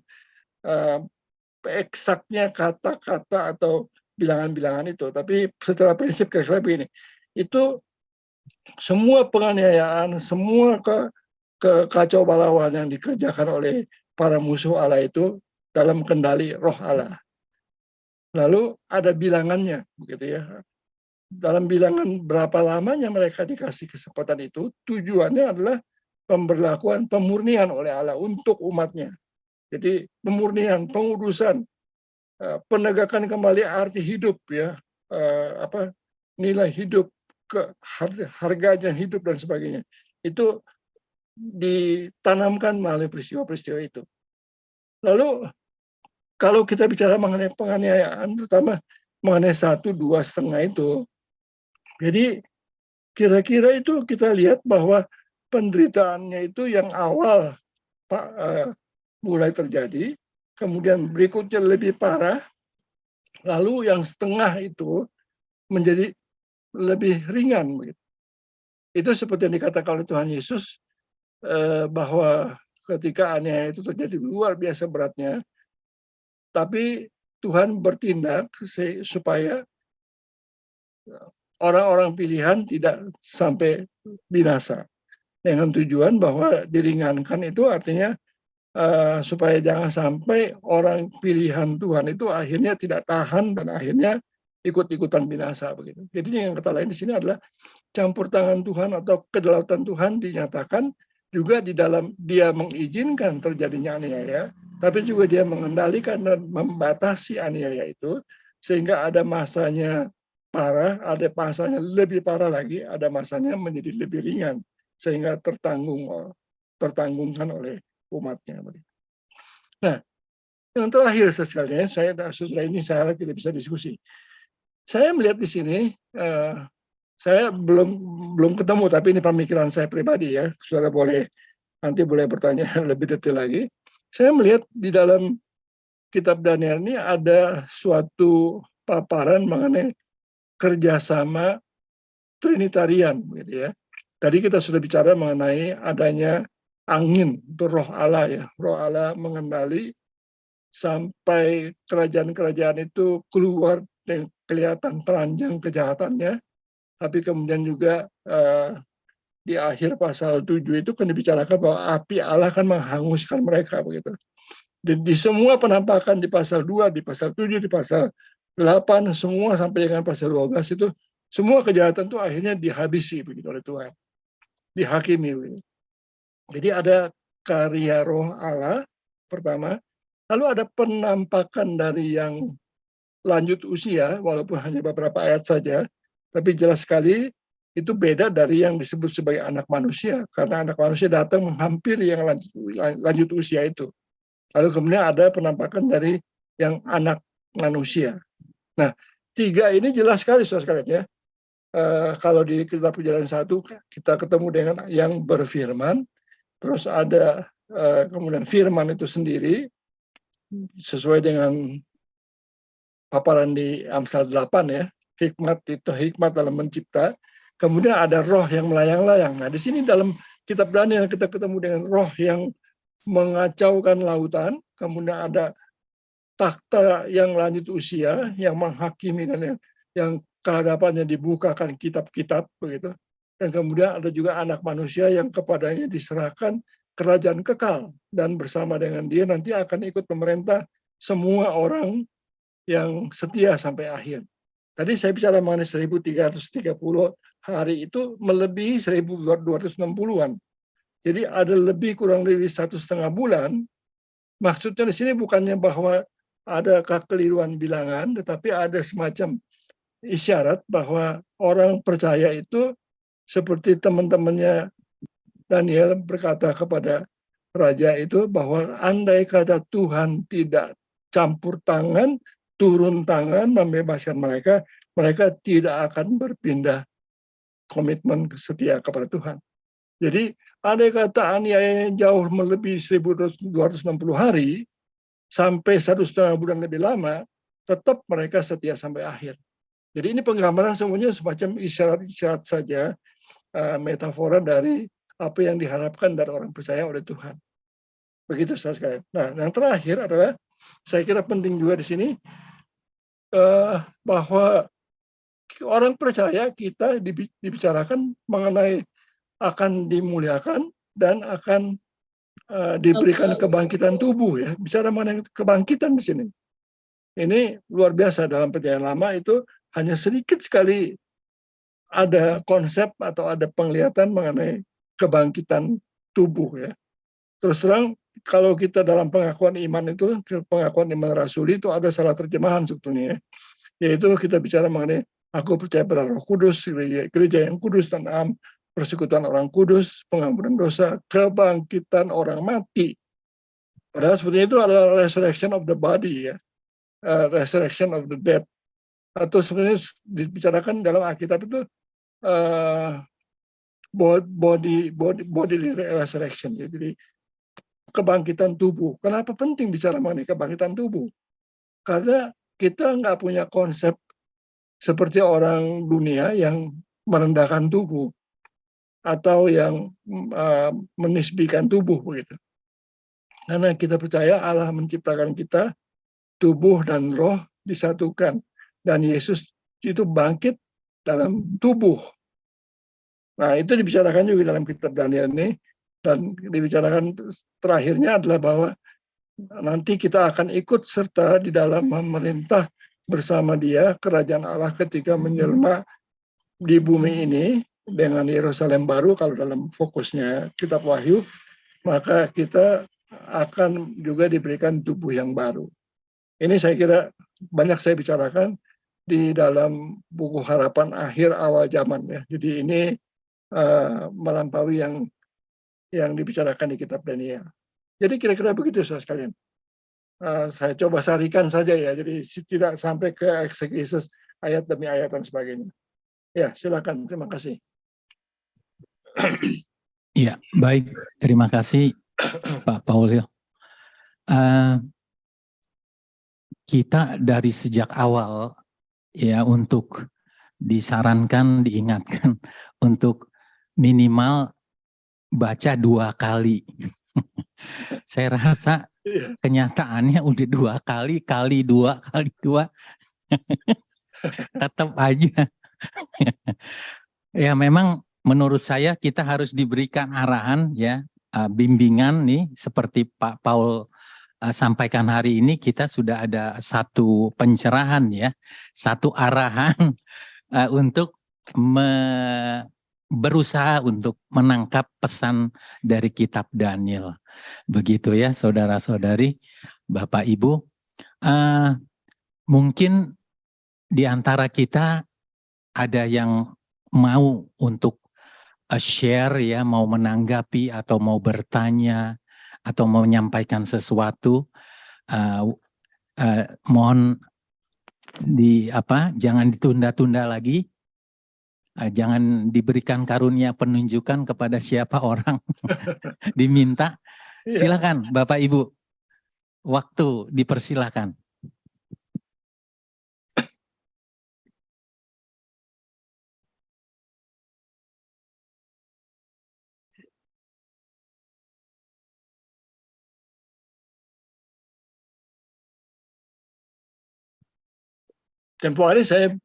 eksaknya kata-kata atau bilangan-bilangan itu. Tapi secara prinsip kira-kira begini. Itu semua penganiayaan, semua kekacau balauan yang dikerjakan oleh para musuh Allah itu dalam kendali roh Allah. Lalu ada bilangannya, begitu ya. Dalam bilangan berapa lamanya mereka dikasih kesempatan itu, tujuannya adalah pemberlakuan pemurnian oleh Allah untuk umatnya. Jadi pemurnian, pengudusan, penegakan kembali arti hidup ya, nilai hidup, harganya hidup dan sebagainya. Itu ditanamkan melalui peristiwa-peristiwa itu. Lalu kalau kita bicara mengenai penganiayaan, terutama mengenai 1, 2,5 itu, jadi kira-kira itu kita lihat bahwa penderitaannya itu yang awal mulai terjadi, kemudian berikutnya lebih parah, lalu yang setengah itu menjadi lebih ringan. Itu seperti yang dikatakan oleh Tuhan Yesus, bahwa ketika aniaya itu terjadi luar biasa beratnya, tapi Tuhan bertindak supaya orang-orang pilihan tidak sampai binasa. Dengan tujuan bahwa diringankan itu artinya supaya jangan sampai orang pilihan Tuhan itu akhirnya tidak tahan dan akhirnya ikut-ikutan binasa begitu. Jadi yang kata lain di sini adalah campur tangan Tuhan atau kedaulatan Tuhan dinyatakan juga di dalam dia mengizinkan terjadinya aniaya, tapi juga dia mengendalikan dan membatasi aniaya itu sehingga ada masanya parah, ada masanya lebih parah lagi, ada masanya menjadi lebih ringan sehingga tertanggungkan oleh umatnya. Nah, yang terakhir sekalian, sesudah ini saya harap kita bisa diskusi. Saya melihat di sini, saya belum ketemu, tapi ini pemikiran saya pribadi ya. Saudara nanti boleh bertanya lebih detail lagi. Saya melihat di dalam kitab Daniel ini ada suatu paparan mengenai kerjasama Trinitarian, gitu ya. Tadi kita sudah bicara mengenai adanya angin, itu roh Allah ya. Roh Allah mengendali sampai kerajaan-kerajaan itu keluar dan kelihatan telanjang kejahatannya. Tapi kemudian juga di akhir pasal 7 itu kan dibicarakan bahwa api Allah akan menghanguskan mereka begitu. Dan di semua penampakan di pasal 2, di pasal 7, di pasal 8, semua sampai dengan pasal 12 itu semua kejahatan itu akhirnya dihabisi begitu oleh Tuhan. Dihakimi begitu. Jadi ada karya roh Allah pertama, lalu ada penampakan dari yang lanjut usia, walaupun hanya beberapa ayat saja, tapi jelas sekali itu beda dari yang disebut sebagai anak manusia, karena anak manusia datang menghampiri yang lanjut usia itu. Lalu kemudian ada penampakan dari yang anak manusia. Nah, 3 ini jelas sekali, saudara sekalian ya. Kalau di kitab Perjalanan 1 kita ketemu dengan yang berfirman, terus ada kemudian firman itu sendiri sesuai dengan paparan di Amsal 8 ya, hikmat dalam mencipta. Kemudian ada roh yang melayang-layang. Nah, di sini dalam kitab Daniel kita ketemu dengan roh yang mengacaukan lautan, kemudian ada takhta yang lanjut usia yang menghakimi dan yang kehadapannya dibukakan kitab-kitab begitu. Dan kemudian ada juga anak manusia yang kepadanya diserahkan kerajaan kekal dan bersama dengan dia nanti akan ikut memerintah semua orang yang setia sampai akhir. Tadi saya bicara mengenai 1330 hari itu melebihi 1260-an. Jadi ada kurang lebih 1,5 bulan. Maksudnya di sini bukannya bahwa ada kekeliruan bilangan, tetapi ada semacam isyarat bahwa orang percaya itu seperti teman-temannya Daniel berkata kepada raja itu bahwa andai kata Tuhan tidak campur tangan, turun tangan membebaskan mereka, mereka tidak akan berpindah komitmen setia kepada Tuhan. Jadi andai kata aniaya jauh melebihi 1260 hari, sampai 1,5 bulan lebih lama, tetap mereka setia sampai akhir. Jadi ini penggambaran semuanya semacam isyarat-isyarat saja, metafora dari apa yang diharapkan dari orang percaya oleh Tuhan. Begitu sekali. Nah, yang terakhir adalah, saya kira penting juga di sini, bahwa orang percaya kita dibicarakan mengenai akan dimuliakan dan akan diberikan kebangkitan tubuh ya. Bicara mengenai kebangkitan di sini. Ini luar biasa dalam perjanjian lama itu hanya sedikit sekali ada konsep atau ada penglihatan mengenai kebangkitan tubuh ya. Terus terang kalau kita dalam pengakuan iman itu, pengakuan iman rasuli itu ada salah terjemahan sebetulnya ya. Yaitu kita bicara mengenai aku percaya pada Roh Kudus, gereja yang kudus dan persekutuan orang kudus, pengampunan dosa, kebangkitan orang mati. Padahal sebenarnya itu adalah resurrection of the body, ya, resurrection of the dead. Atau sebenarnya dibicarakan dalam Alkitab itu body resurrection. Jadi kebangkitan tubuh. Kenapa penting bicara mengenai kebangkitan tubuh? Karena kita nggak punya konsep seperti orang dunia yang merendahkan tubuh atau yang menisbikan tubuh begitu. Karena kita percaya Allah menciptakan kita, tubuh dan roh disatukan, dan Yesus itu bangkit dalam tubuh. Nah, itu dibicarakan juga dalam kitab Daniel ini, dan dibicarakan terakhirnya adalah bahwa nanti kita akan ikut serta di dalam memerintah bersama Dia kerajaan Allah ketika menjelma di bumi ini dengan Yerusalem baru. Kalau dalam fokusnya kitab Wahyu, maka kita akan juga diberikan tubuh yang baru. Ini saya kira banyak saya bicarakan di dalam buku Harapan Akhir Awal Zaman, ya. Jadi ini melampaui yang dibicarakan di kitab Daniel. Jadi kira-kira begitu, saudara sekalian. Saya coba sarikan saja, ya. Jadi tidak sampai ke eksegesis ayat demi ayat dan sebagainya. Ya, silakan. Terima kasih. Ya, baik. Terima kasih, Pak Paul. Kita dari sejak awal, ya, untuk disarankan, diingatkan untuk minimal baca 2 kali. Saya rasa kenyataannya udah 2 kali, kali 2, tetap aja. Ya, memang menurut saya kita harus diberikan arahan, ya, bimbingan nih seperti Pak Paul sampaikan hari ini. Kita sudah ada satu pencerahan, ya, satu arahan untuk berusaha untuk menangkap pesan dari kitab Daniel. Begitu, ya, saudara-saudari, Bapak Ibu. Mungkin di antara kita ada yang mau untuk share, ya, mau menanggapi atau mau bertanya atau mau menyampaikan sesuatu. Mohon jangan ditunda-tunda lagi. Jangan diberikan karunia penunjukan kepada siapa orang diminta. Silakan Bapak Ibu, waktu dipersilakan. Tempo hari saya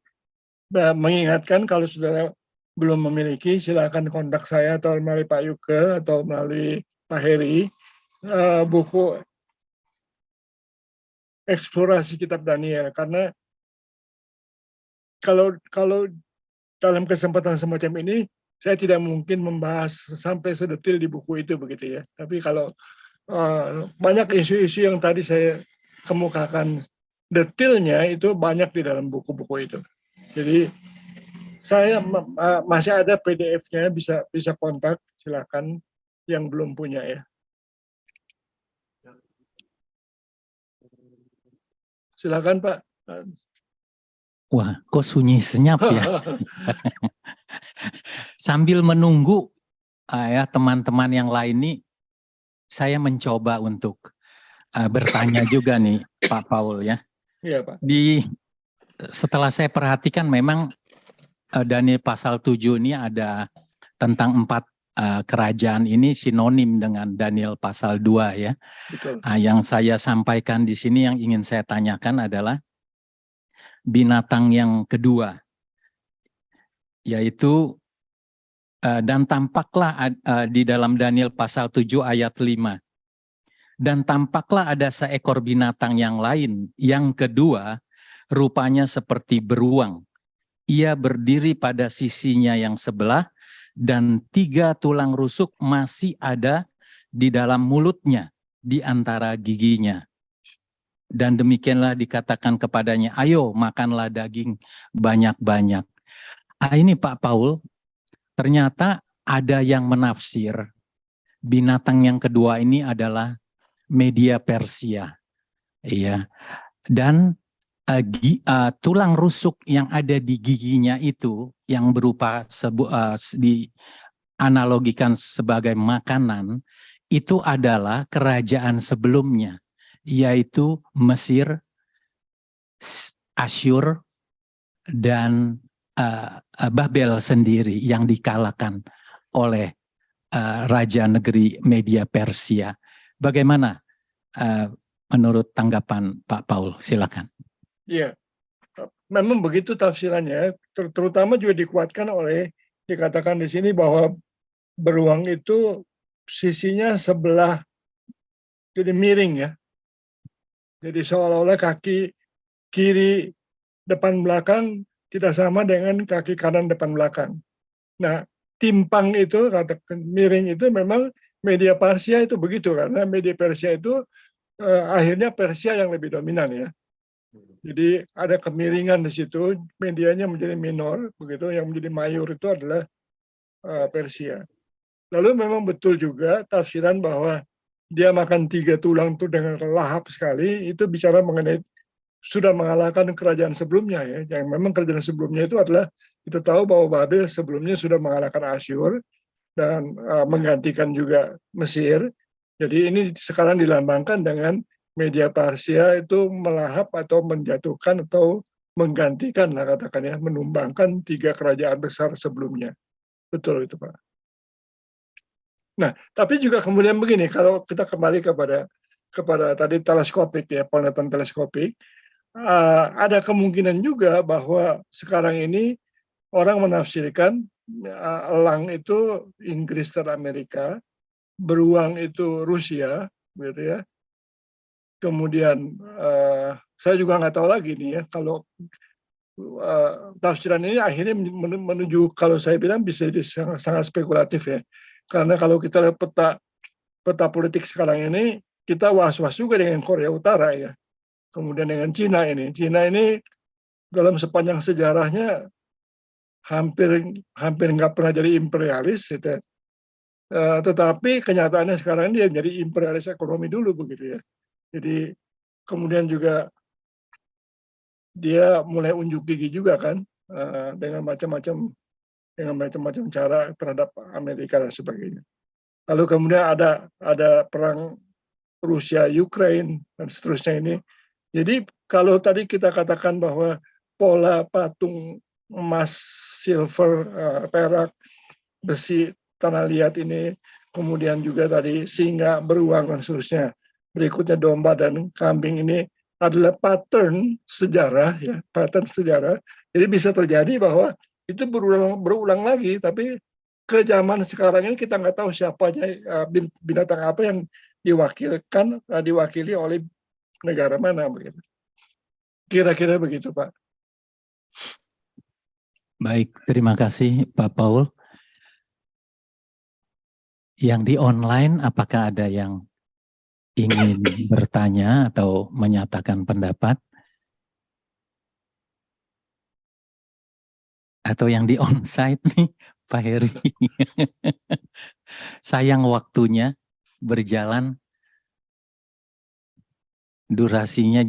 mengingatkan, kalau saudara belum memiliki, silakan kontak saya atau melalui Pak Yuke atau melalui Pak Heri, buku eksplorasi kitab Daniel. Karena kalau dalam kesempatan semacam ini, saya tidak mungkin membahas sampai sedetil di buku itu, begitu, ya. Tapi kalau banyak isu-isu yang tadi saya kemukakan detailnya itu banyak di dalam buku-buku itu. Jadi saya masih ada PDF-nya, bisa kontak, silakan yang belum punya, ya. Silakan Pak. Wah, kok sunyi senyap, ya. Sambil menunggu, ya, teman-teman yang lain nih, saya mencoba untuk bertanya juga nih, Pak Paul, ya. Iya, Pak. Setelah saya perhatikan, memang Daniel pasal 7 ini ada tentang 4 kerajaan ini sinonim dengan Daniel pasal 2, ya. Betul. Yang saya sampaikan di sini, yang ingin saya tanyakan adalah binatang yang kedua, yaitu dan tampaklah di dalam Daniel pasal 7 ayat 5. Dan tampaklah ada seekor binatang yang lain, yang kedua, rupanya seperti beruang. Ia berdiri pada sisinya yang sebelah, dan 3 tulang rusuk masih ada di dalam mulutnya, di antara giginya. Dan demikianlah dikatakan kepadanya, ayo makanlah daging banyak-banyak. Ini Pak Paul, ternyata ada yang menafsir binatang yang kedua ini adalah media Persia, ya. Dan tulang rusuk yang ada di giginya itu yang berupa dianalogikan sebagai makanan itu adalah kerajaan sebelumnya, yaitu Mesir, Asyur, dan Babel sendiri yang dikalahkan oleh raja negeri media Persia. Bagaimana menurut tanggapan Pak Paul? Silakan. Iya, memang begitu tafsirannya, terutama juga dikuatkan oleh dikatakan di sini bahwa beruang itu sisinya sebelah jadi miring ya. Jadi seolah-olah kaki kiri depan belakang tidak sama dengan kaki kanan depan belakang. Nah, timpang itu, kata miring itu memang media Persia itu begitu, karena media Persia itu akhirnya Persia yang lebih dominan ya. Jadi ada kemiringan di situ, medianya menjadi minor, begitu, yang menjadi mayor itu adalah Persia. Lalu memang betul juga tafsiran bahwa dia makan 3 tulang itu dengan lahap sekali, itu bicara mengenai sudah mengalahkan kerajaan sebelumnya ya. Yang memang kerajaan sebelumnya itu adalah kita tahu bahwa Babel sebelumnya sudah mengalahkan Asyur dan menggantikan juga Mesir. Jadi ini sekarang dilambangkan dengan media Persia itu melahap atau menjatuhkan atau menggantikan lah katakan ya, menumbangkan 3 kerajaan besar sebelumnya. Betul itu Pak. Nah, tapi juga kemudian begini, kalau kita kembali kepada tadi teleskopik ya, penglihatan teleskopik, ada kemungkinan juga bahwa sekarang ini orang menafsirkan elang itu Inggris dan Amerika, beruang itu Rusia, gitu ya. Kemudian saya juga nggak tahu lagi nih ya, kalau tafsiran ini akhirnya menuju, kalau saya bilang bisa jadi sangat spekulatif ya. Karena kalau kita lihat peta politik sekarang ini, kita was-was juga dengan Korea Utara ya. Kemudian dengan Cina ini. Cina ini dalam sepanjang sejarahnya hampir nggak pernah jadi imperialis gitu ya. Tetapi kenyataannya sekarang dia jadi imperialis ekonomi dulu begitu ya. Jadi kemudian juga dia mulai unjuk gigi juga kan dengan macam-macam cara terhadap Amerika dan sebagainya. Lalu kemudian ada perang Rusia Ukraina dan seterusnya ini. Jadi kalau tadi kita katakan bahwa pola patung emas, silver, perak, besi, tanah liat ini, kemudian juga tadi singa, beruang dan seterusnya. Berikutnya domba dan kambing ini adalah pattern sejarah ya, pattern sejarah. Jadi bisa terjadi bahwa itu berulang lagi, tapi ke zaman sekarang ini kita nggak tahu siapanya, binatang apa yang diwakili oleh negara mana begitu. Kira-kira begitu Pak. Baik, terima kasih Pak Paul. Yang di online, apakah ada yang ingin bertanya atau menyatakan pendapat? Atau yang di onsite nih, Pak Heri. Sayang waktunya berjalan, durasinya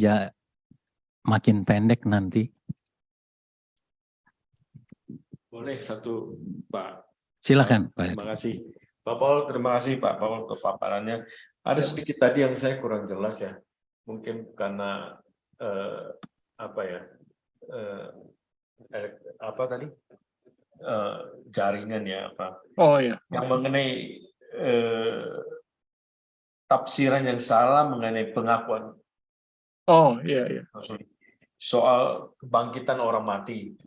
makin pendek nanti. Boleh satu Pak. Silakan Pak Heri. Terima kasih Pak Paul, terima kasih Pak Paul untuk paparannya. Ada sedikit tadi yang saya kurang jelas ya. Mungkin karena apa tadi? Jaringan ya Pak. Oh ya. Yang mengenai tafsiran yang salah mengenai pengakuan. Oh iya. Soal kebangkitan orang mati.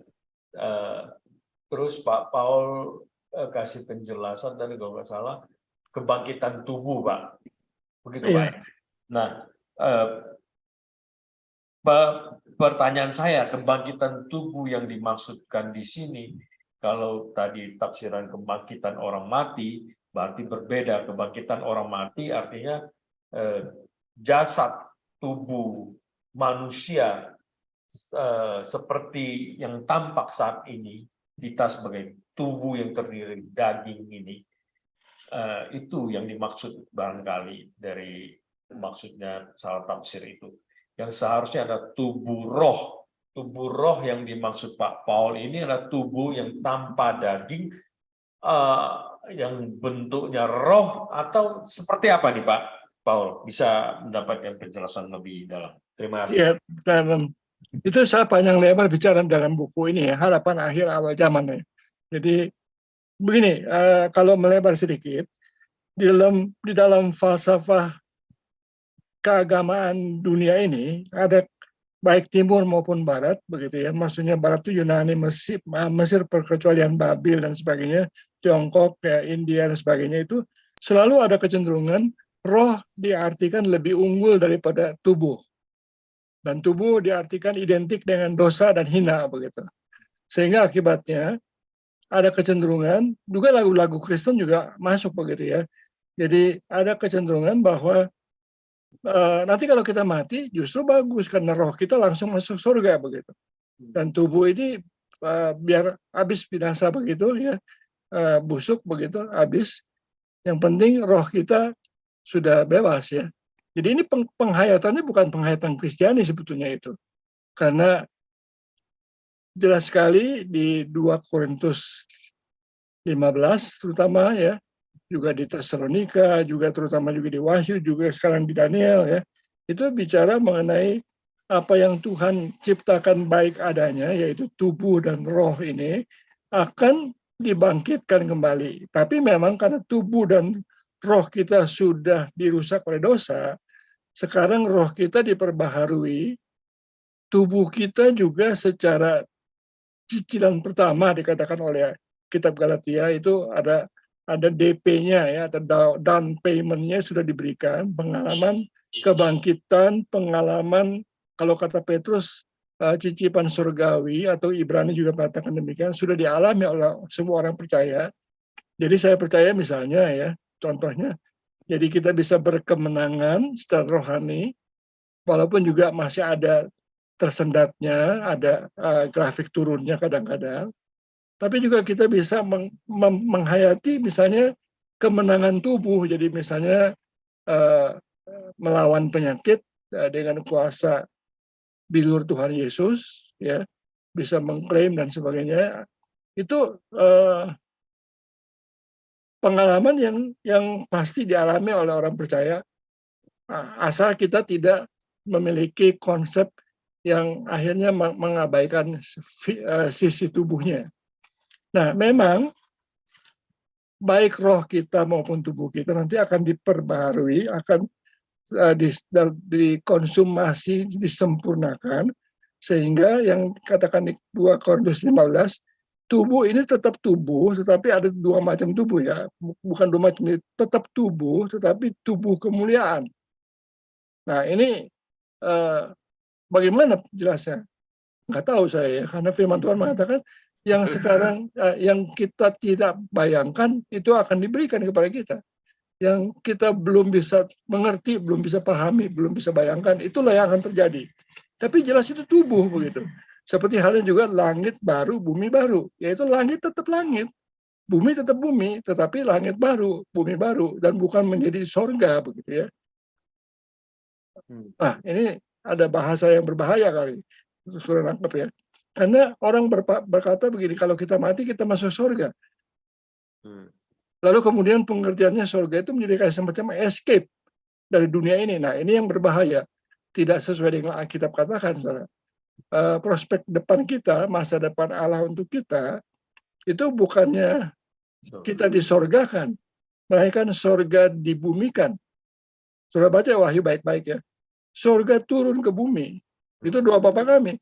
Terus Pak Paul kasih penjelasan tadi kalau nggak salah kebangkitan tubuh Pak, begitu Pak. Nah, pertanyaan saya, kebangkitan tubuh yang dimaksudkan di sini, kalau tadi tafsiran kebangkitan orang mati berarti berbeda. Kebangkitan orang mati artinya jasad tubuh manusia seperti yang tampak saat ini kita sebagai tubuh yang terdiri daging ini, itu yang dimaksud barangkali dari maksudnya salah tafsir itu. Yang seharusnya ada tubuh roh. Tubuh roh yang dimaksud Pak Paul ini adalah tubuh yang tanpa daging, yang bentuknya roh, atau seperti apa nih Pak Paul? Bisa mendapatkan penjelasan lebih dalam. Terima kasih. Ya, dan itu saya panjang lebar bicara dalam buku ini ya, Harapan Akhir Awal Zaman ya. Jadi begini, kalau melebar sedikit, di dalam falsafah keagamaan dunia ini ada baik timur maupun barat, begitu ya. Maksudnya barat itu Yunani, Mesir perkecualian Babil dan sebagainya, Tiongkok, ya, India dan sebagainya, itu selalu ada kecenderungan roh diartikan lebih unggul daripada tubuh. Dan tubuh diartikan identik dengan dosa dan hina, begitu. Sehingga akibatnya ada kecenderungan, juga lagu-lagu Kristen juga masuk begitu ya. Jadi ada kecenderungan bahwa nanti kalau kita mati justru bagus karena roh kita langsung masuk surga begitu. Dan tubuh ini biar habis binasa begitu ya, busuk begitu habis. Yang penting roh kita sudah bebas ya. Jadi ini penghayatannya bukan penghayatan Kristiani sebetulnya itu. Karena jelas sekali di 2 Korintus 15 terutama ya, juga di Tesalonika, juga terutama juga di Wahyu, juga sekarang di Daniel ya, itu bicara mengenai apa yang Tuhan ciptakan baik adanya, yaitu tubuh dan roh ini akan dibangkitkan kembali. Tapi memang karena tubuh dan roh kita sudah dirusak oleh dosa, sekarang roh kita diperbaharui, tubuh kita juga secara cicilan pertama dikatakan oleh kitab Galatia itu ada DP-nya ya, atau down payment-nya sudah diberikan, pengalaman kebangkitan, pengalaman kalau kata Petrus cicipan surgawi, atau Ibrani juga mengatakan demikian, sudah dialami oleh semua orang percaya. Jadi saya percaya misalnya ya, contohnya, jadi kita bisa berkemenangan secara rohani, walaupun juga masih ada tersendatnya, ada grafik turunnya kadang-kadang, tapi juga kita bisa menghayati misalnya kemenangan tubuh. Jadi misalnya melawan penyakit dengan kuasa bilur Tuhan Yesus, ya, bisa mengklaim dan sebagainya. Itu pengalaman yang pasti dialami oleh orang percaya, asal kita tidak memiliki konsep yang akhirnya mengabaikan sisi tubuhnya. Nah, memang baik roh kita maupun tubuh kita nanti akan diperbarui, akan dikonsumasi, disempurnakan, sehingga yang katakan di 2 Korintus 15, tubuh ini tetap tubuh, tetapi ada 2 macam tubuh ya, bukan 2 macam, tetap tubuh, tetapi tubuh kemuliaan. Nah, ini bagaimana jelasnya? Nggak tahu saya ya, karena firman Tuhan mengatakan yang sekarang yang kita tidak bayangkan itu akan diberikan kepada kita. Yang kita belum bisa mengerti, belum bisa pahami, belum bisa bayangkan, itulah yang akan terjadi. Tapi jelas itu tubuh begitu. Seperti halnya juga langit baru, bumi baru. Yaitu langit tetap langit, bumi tetap bumi, tetapi langit baru, bumi baru, dan bukan menjadi sorga begitu ya. Nah, ini ada bahasa yang berbahaya kali. Sudah nangkep ya. Karena orang berkata begini, kalau kita mati kita masuk surga. Lalu kemudian pengertiannya surga itu menjadi kayak semacam escape dari dunia ini. Nah, ini yang berbahaya. Tidak sesuai dengan Alkitab katakan, saudara. Prospek depan kita, masa depan Allah untuk kita, itu bukannya kita disorgakan, melainkan surga dibumikan. Saudara baca Wahyu baik-baik ya. Surga turun ke bumi. Itu doa Bapa kami.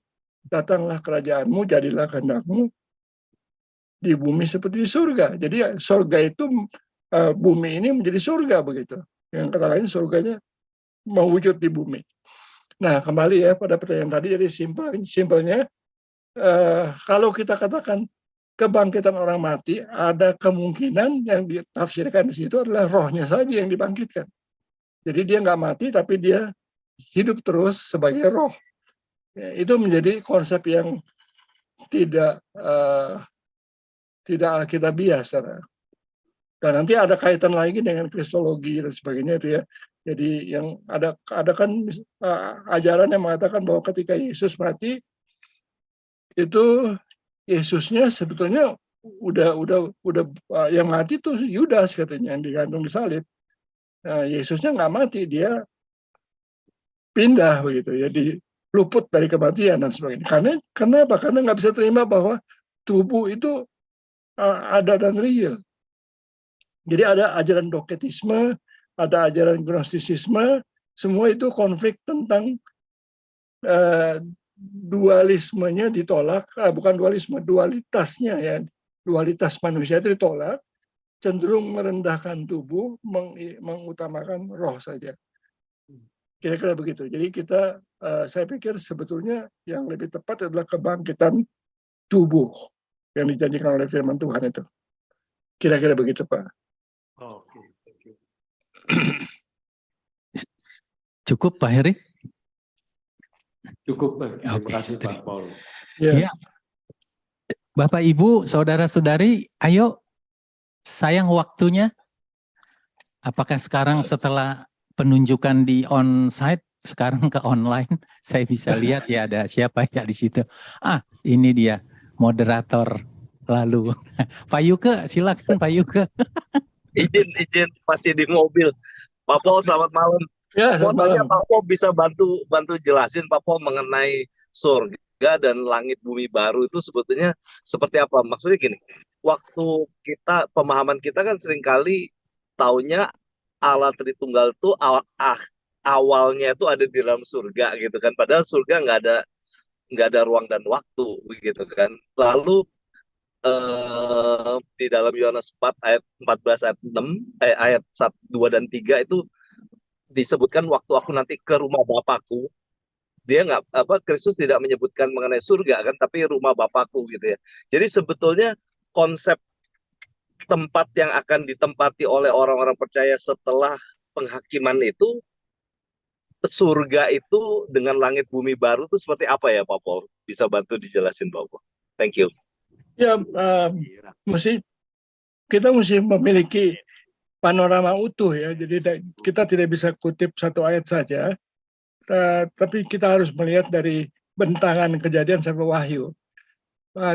Datanglah kerajaanmu, jadilah kehendakmu di bumi seperti di surga. Jadi surga itu bumi ini menjadi surga begitu. Yang kata lain surganya mewujud di bumi. Nah, kembali ya pada pertanyaan tadi, jadi simpelnya kalau kita katakan kebangkitan orang mati, ada kemungkinan yang ditafsirkan di situ adalah rohnya saja yang dibangkitkan. Jadi dia nggak mati, tapi dia hidup terus sebagai roh. Ya, itu menjadi konsep yang tidak alkitabiah, saudara. Dan nanti ada kaitan lagi dengan kristologi dan sebagainya itu ya. Jadi yang ada kan ajaran yang mengatakan bahwa ketika Yesus mati itu Yesusnya sebetulnya udah yang mati itu Yudas katanya yang digantung di salib. Nah, Yesusnya nggak mati, dia pindah begitu, jadi luput dari kematian dan sebagainya. Karena apa? Karena nggak bisa terima bahwa tubuh itu ada dan real. Jadi ada ajaran doketisme, ada ajaran gnostisisme, semua itu konflik tentang dualismenya ditolak, bukan dualisme, dualitasnya ya, dualitas manusia itu ditolak, cenderung merendahkan tubuh, mengutamakan roh saja. Kira-kira begitu. Jadi saya pikir sebetulnya yang lebih tepat adalah kebangkitan tubuh yang dijanjikan oleh firman Tuhan itu. Kira-kira begitu, Pak. Oke, thank you. Cukup Pak Heri? Cukup, terima Oke, kasih Pak Paul. Ya. Bapak Ibu, saudara-saudari, ayo, sayang waktunya. Apakah sekarang setelah penunjukan di on-site, sekarang ke online, saya bisa lihat ya ada siapa ya di situ. Ini dia moderator lalu. Pak Yuke, silakan Pak Yuke. Izin masih di mobil. Pak Paul, selamat malam. Ya, Mau selamat tanya malam. Pak Paul bisa bantu jelasin Pak Paul mengenai surga dan langit bumi baru itu sebetulnya seperti apa? Maksudnya gini, waktu pemahaman kita kan seringkali taunya Allah Tritunggal itu awalnya itu ada di dalam surga gitu kan. Padahal surga nggak ada ruang dan waktu begitu kan. Lalu di dalam Yohanes 4 ayat 14 ayat 6 ayat 1, 2 dan 3 itu disebutkan waktu aku nanti ke rumah Bapakku. Dia Kristus tidak menyebutkan mengenai surga kan, tapi rumah Bapakku gitu ya. Jadi sebetulnya konsep tempat yang akan ditempati oleh orang-orang percaya setelah penghakiman itu, surga itu dengan langit bumi baru itu seperti apa ya Pak Paul? Bisa bantu dijelasin Pak Paul? Thank you. Ya, kita mesti memiliki panorama utuh ya. Jadi kita tidak bisa kutip satu ayat saja, tapi kita harus melihat dari bentangan Kejadian sampai Wahyu.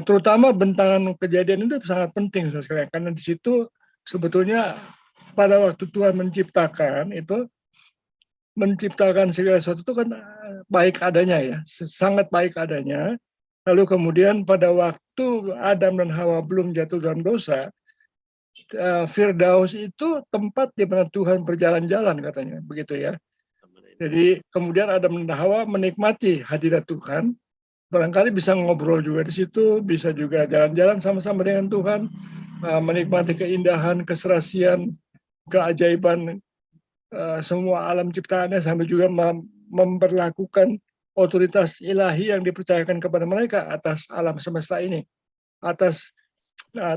Terutama bentangan Kejadian itu sangat penting sekali, karena di situ sebetulnya pada waktu Tuhan menciptakan segala sesuatu itu kan baik adanya ya, sangat baik adanya. Lalu kemudian pada waktu Adam dan Hawa belum jatuh dalam dosa, Firdaus itu tempat di mana Tuhan berjalan-jalan katanya, begitu ya. Jadi kemudian Adam dan Hawa menikmati hadirat Tuhan, barangkali bisa ngobrol juga di situ, bisa juga jalan-jalan sama-sama dengan Tuhan, menikmati keindahan, keserasian, keajaiban semua alam ciptaannya, sampai juga memperlakukan otoritas ilahi yang dipercayakan kepada mereka atas alam semesta ini, atas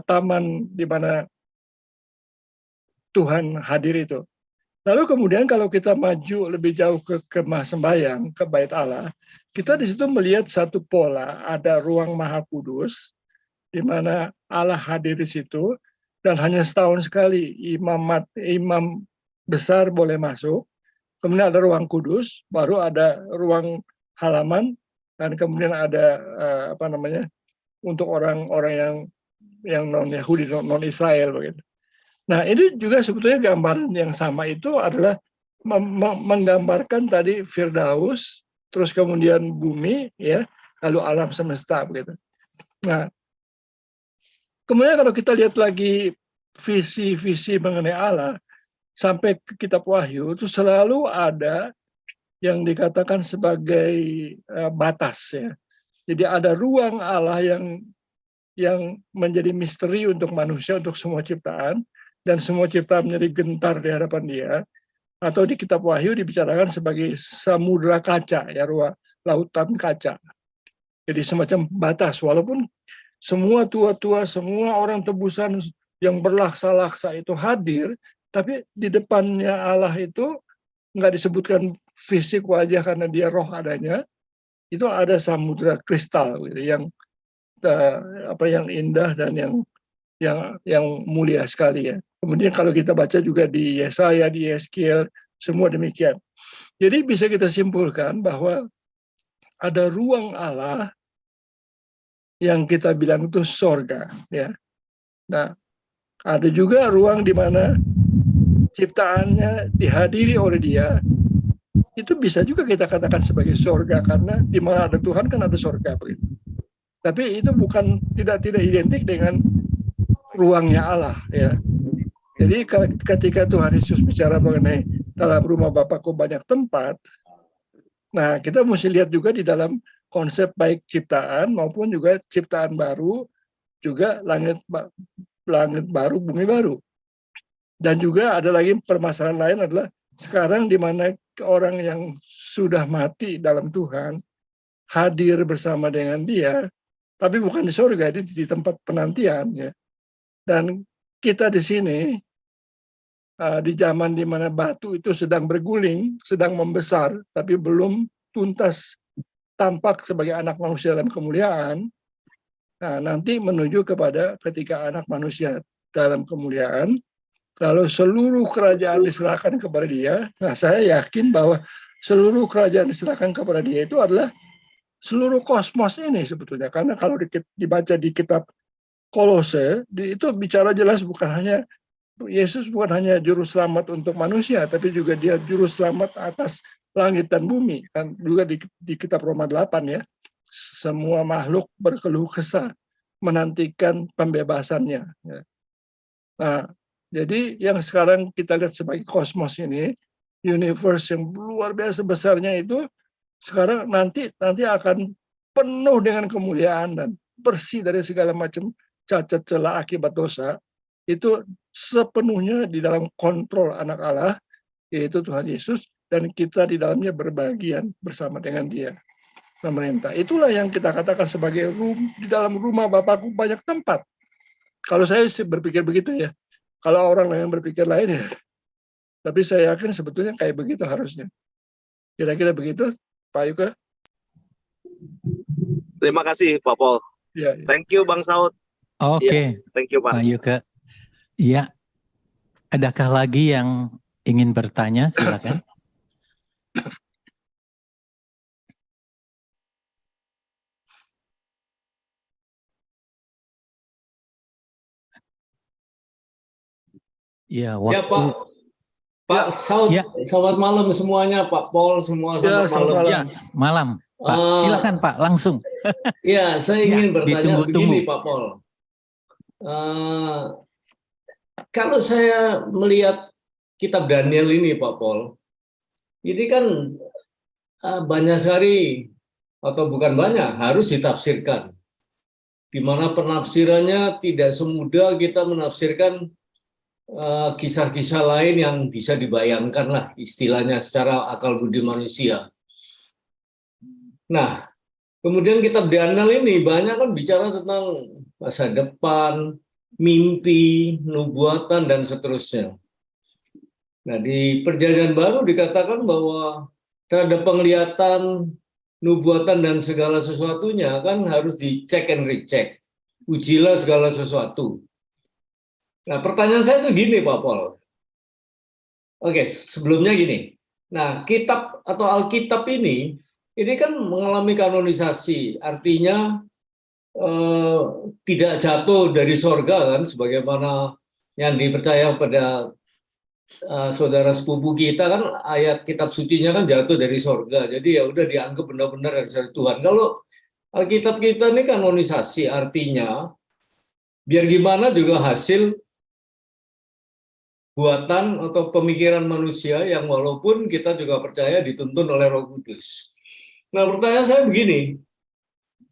taman di mana Tuhan hadir itu. Lalu kemudian kalau kita maju lebih jauh ke kemah sembahyang, ke bait Allah, kita di situ melihat satu pola, ada ruang Maha Kudus, di mana Allah hadir di situ, dan hanya setahun sekali imam besar boleh masuk. Kemudian ada ruang kudus, baru ada ruang halaman, dan kemudian ada untuk orang-orang yang non Yahudi, non Israel begitu. Nah, ini juga sebetulnya gambaran yang sama itu adalah menggambarkan tadi Firdaus, terus kemudian bumi, ya, lalu alam semesta begitu. Nah, kemudian kalau kita lihat lagi visi-visi mengenai Allah sampai ke kitab Wahyu, itu selalu ada yang dikatakan sebagai batas ya. Jadi ada ruang Allah yang menjadi misteri untuk manusia, untuk semua ciptaan, dan semua ciptaan menjadi gentar di hadapan Dia. Atau di kitab Wahyu dibicarakan sebagai samudra kaca, ya, lautan kaca. Jadi semacam batas, walaupun semua tua-tua, semua orang tebusan yang berlaksa-laksa itu hadir, tapi di depannya Allah itu nggak disebutkan fisik wajah karena Dia roh adanya. Itu ada samudra kristal gitu, yang indah dan yang mulia sekali ya. Kemudian kalau kita baca juga di Yesaya, di Yeskiel, semua demikian. Jadi bisa kita simpulkan bahwa ada ruang Allah yang kita bilang itu sorga, ya. Nah, ada juga ruang di mana ciptaannya dihadiri oleh Dia. Itu bisa juga kita katakan sebagai sorga, karena di mana ada Tuhan kan ada sorga, begitu. Tapi itu tidak identik dengan ruangnya Allah, ya. Jadi ketika Tuhan Yesus bicara mengenai dalam rumah Bapakku banyak tempat, nah kita mesti lihat juga di dalam konsep baik ciptaan maupun juga ciptaan baru, juga langit baru, bumi baru. Dan juga ada lagi permasalahan lain adalah sekarang di mana orang yang sudah mati dalam Tuhan hadir bersama dengan Dia, tapi bukan di surga, di tempat penantian, ya. Dan kita di sini di zaman di mana batu itu sedang berguling, sedang membesar, tapi belum tuntas tampak sebagai anak manusia dalam kemuliaan. Nah, nanti menuju kepada ketika anak manusia dalam kemuliaan, lalu seluruh kerajaan diserahkan kepada Dia. Nah, saya yakin bahwa seluruh kerajaan diserahkan kepada Dia itu adalah seluruh kosmos ini sebetulnya. Karena kalau dibaca di kitab Kolose, itu bicara jelas bukan hanya Yesus bukan hanya juru selamat untuk manusia, tapi juga Dia juru selamat atas langit dan bumi. Kan juga di kitab Roma 8, ya. Semua makhluk berkeluh kesah menantikan pembebasannya, ya. Nah, jadi yang sekarang kita lihat sebagai kosmos ini, universe yang luar biasa besarnya itu, sekarang nanti akan penuh dengan kemuliaan dan bersih dari segala macam cacat celah akibat dosa. Itu sepenuhnya di dalam kontrol anak Allah, yaitu Tuhan Yesus, dan kita di dalamnya berbagian bersama dengan Dia, pemerintah. Itulah yang kita katakan sebagai di dalam rumah Bapakku banyak tempat. Kalau saya berpikir begitu, ya. Kalau orang lain berpikir lain, ya. Tapi saya yakin sebetulnya kayak begitu harusnya. Kira-kira begitu, Pak Yuka? Terima kasih Pak Paul. Ya, ya. Thank you Bang Saud. Oke, Thank you Pak. Pak Yuka. Iya, adakah lagi yang ingin bertanya? Silakan. Ya, waktu. Pak Saud, Ya. selamat malam semuanya, Pak Paul, semua Ya, selamat malam. Ya, malam, Pak. Silakan Pak, langsung. Ya, saya ingin bertanya begini, Pak Paul. Kalau saya melihat kitab Daniel ini, Pak Paul, ini kan banyak sekali, atau bukan banyak, harus ditafsirkan. Di mana penafsirannya tidak semudah kita menafsirkan kisah-kisah lain yang bisa dibayangkan lah istilahnya secara akal budi manusia. Nah, kemudian kitab Daniel ini banyak kan bicara tentang masa depan, mimpi, nubuatan, dan seterusnya. Nah, di Perjanjian Baru dikatakan bahwa terhadap penglihatan, nubuatan, dan segala sesuatunya kan harus dicek and recheck. Ujilah segala sesuatu. Nah, pertanyaan saya itu gini, Pak Paul. Oke, sebelumnya gini. Nah, kitab atau Alkitab ini kan mengalami kanonisasi, artinya tidak jatuh dari sorga kan, sebagaimana yang dipercaya pada saudara sepupu kita kan, ayat kitab sucinya kan jatuh dari sorga, jadi ya udah dianggap benar-benar dari Tuhan. Kalau Alkitab kita ini kanonisasi, artinya biar gimana juga hasil buatan atau pemikiran manusia yang walaupun kita juga percaya dituntun oleh Roh Kudus. Nah, pertanyaan saya begini,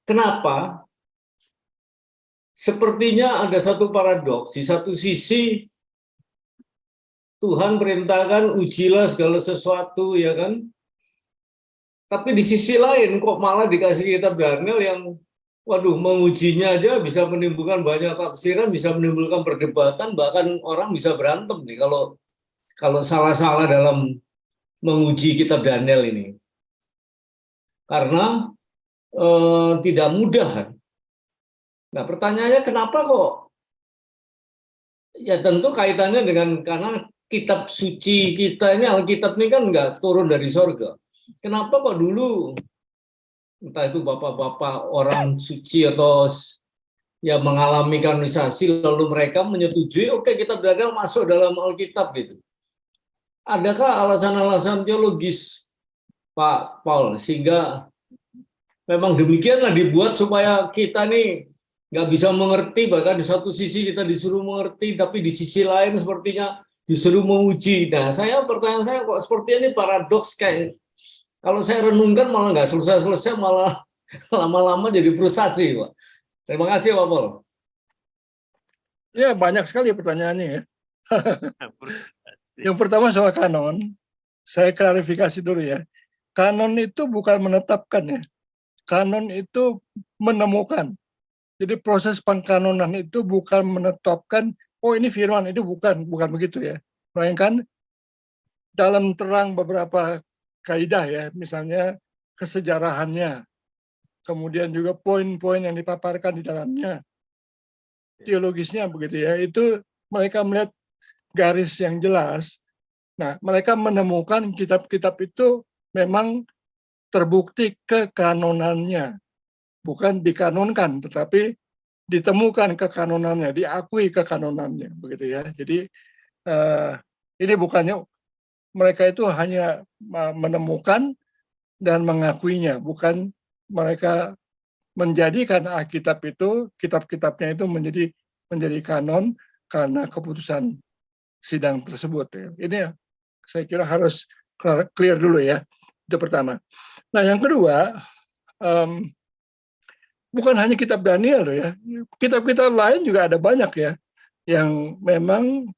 kenapa sepertinya ada satu paradoks, di satu sisi Tuhan perintahkan ujilah segala sesuatu, ya kan? Tapi di sisi lain kok malah dikasih kitab Daniel yang, waduh, mengujinya aja bisa menimbulkan banyak tafsiran, bisa menimbulkan perdebatan, bahkan orang bisa berantem nih kalau salah-salah dalam menguji kitab Daniel ini. Karena tidak mudah. Nah, pertanyaannya kenapa kok Ya tentu kaitannya dengan karena kitab suci kita ini, Alkitab ini kan nggak turun dari sorga. Kenapa kok dulu entah itu bapak-bapak orang suci atau yang mengalami kanonisasi lalu mereka menyetujui oke kitab Daniel masuk dalam Alkitab gitu. Adakah alasan-alasan teologis Pak Paul sehingga memang demikianlah dibuat supaya kita nih nggak bisa mengerti, bahkan di satu sisi kita disuruh mengerti tapi di sisi lain sepertinya disuruh menguji. Nah, pertanyaan saya kok seperti ini paradoks, kayak kalau saya renungkan malah nggak selesai-selesai, malah lama-lama jadi frustasi, Pak. Terima kasih, Pak Paul. Ya, banyak sekali pertanyaannya ya. Yang pertama soal kanon, saya klarifikasi dulu ya. Kanon itu bukan menetapkan ya. Kanon itu menemukan. Jadi proses pengkanonan itu bukan menetapkan, oh ini firman, itu bukan begitu ya. Melainkan dalam terang beberapa kaidah ya, misalnya kesejarahannya, kemudian juga poin-poin yang dipaparkan di dalamnya, teologisnya begitu ya, itu mereka melihat garis yang jelas. Nah, mereka menemukan kitab-kitab itu memang terbukti kekanonannya, bukan dikanonkan, tetapi ditemukan kekanonannya, diakui kekanonannya, begitu ya. Jadi ini bukannya mereka itu hanya menemukan dan mengakuinya, bukan mereka menjadikan Alkitab itu, kitab-kitabnya itu menjadi kanon karena keputusan sidang tersebut. Ini saya kira harus clear dulu ya, itu pertama. Nah, yang kedua, bukan hanya kitab Daniel ya, kitab-kitab lain juga ada banyak ya, yang memang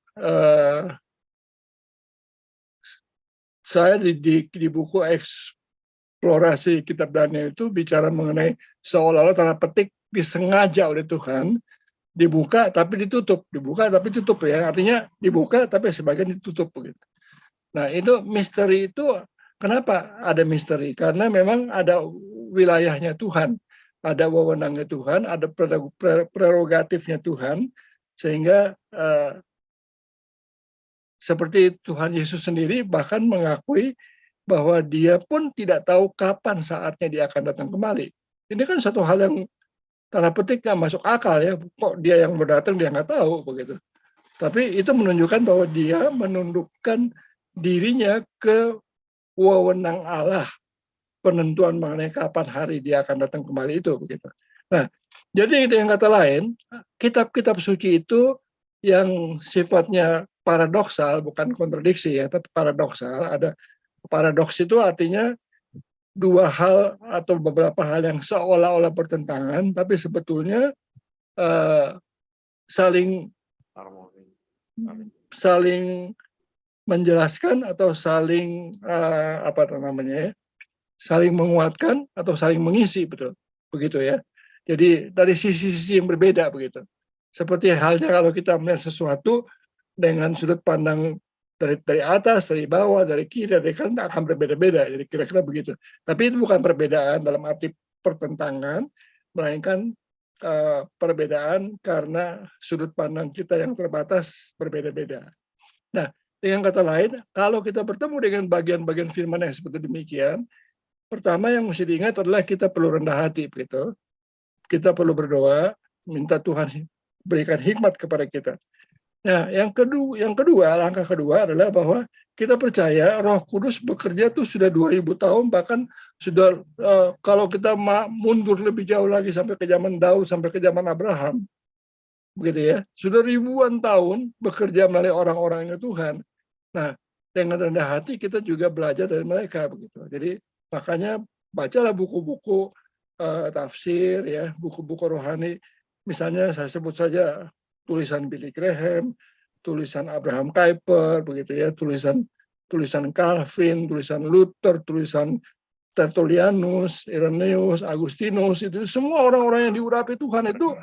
saya di buku eksplorasi kitab Daniel itu bicara mengenai seolah-olah tanda petik disengaja oleh Tuhan dibuka tapi ditutup, dibuka tapi tutup ya, artinya dibuka tapi sebagian ditutup begitu. Nah, itu misteri itu kenapa ada misteri? Karena memang ada wilayahnya Tuhan, ada wewenangnya Tuhan, ada prerogatifnya Tuhan, sehingga seperti Tuhan Yesus sendiri bahkan mengakui bahwa dia pun tidak tahu kapan saatnya dia akan datang kembali. Ini kan satu hal yang tanda petik nggak masuk akal ya, kok dia yang mau datang dia nggak tahu begitu. Tapi itu menunjukkan bahwa dia menundukkan dirinya ke wewenang Allah, penentuan mengenai kapan hari dia akan datang kembali itu begitu. Nah, jadi dengan kata lain, kitab-kitab suci itu yang sifatnya paradoksal, bukan kontradiksi ya, tapi paradoksal. Ada paradoks itu artinya dua hal atau beberapa hal yang seolah-olah bertentangan, tapi sebetulnya saling menjelaskan atau saling saling menguatkan atau saling mengisi, betul begitu ya. Jadi dari sisi-sisi yang berbeda begitu. Seperti halnya kalau kita melihat sesuatu dengan sudut pandang dari atas, dari bawah, dari kiri, dari kanan akan berbeda-beda. Jadi kira-kira begitu. Tapi itu bukan perbedaan dalam arti pertentangan, melainkan perbedaan karena sudut pandang kita yang terbatas berbeda-beda. Nah, dengan kata lain, kalau kita bertemu dengan bagian-bagian firman yang seperti demikian, pertama yang mesti diingat adalah kita perlu rendah hati, begitu. Kita perlu berdoa, minta Tuhan berikan hikmat kepada kita. Nah, yang kedua, langkah kedua adalah bahwa kita percaya Roh Kudus bekerja tuh sudah 2000 tahun, bahkan sudah kalau kita mundur lebih jauh lagi sampai ke zaman Daud, sampai ke zaman Abraham, begitu ya, sudah ribuan tahun bekerja melalui orang-orangnya Tuhan. Nah, dengan rendah hati kita juga belajar dari mereka begitu. Jadi makanya bacalah buku-buku tafsir ya, buku-buku rohani. Misalnya saya sebut saja tulisan Billy Graham, tulisan Abraham Kuyper, begitu ya, tulisan Calvin, tulisan Luther, tulisan Tertullianus, Irenaeus, Agustinus, itu semua orang-orang yang diurapi Tuhan itu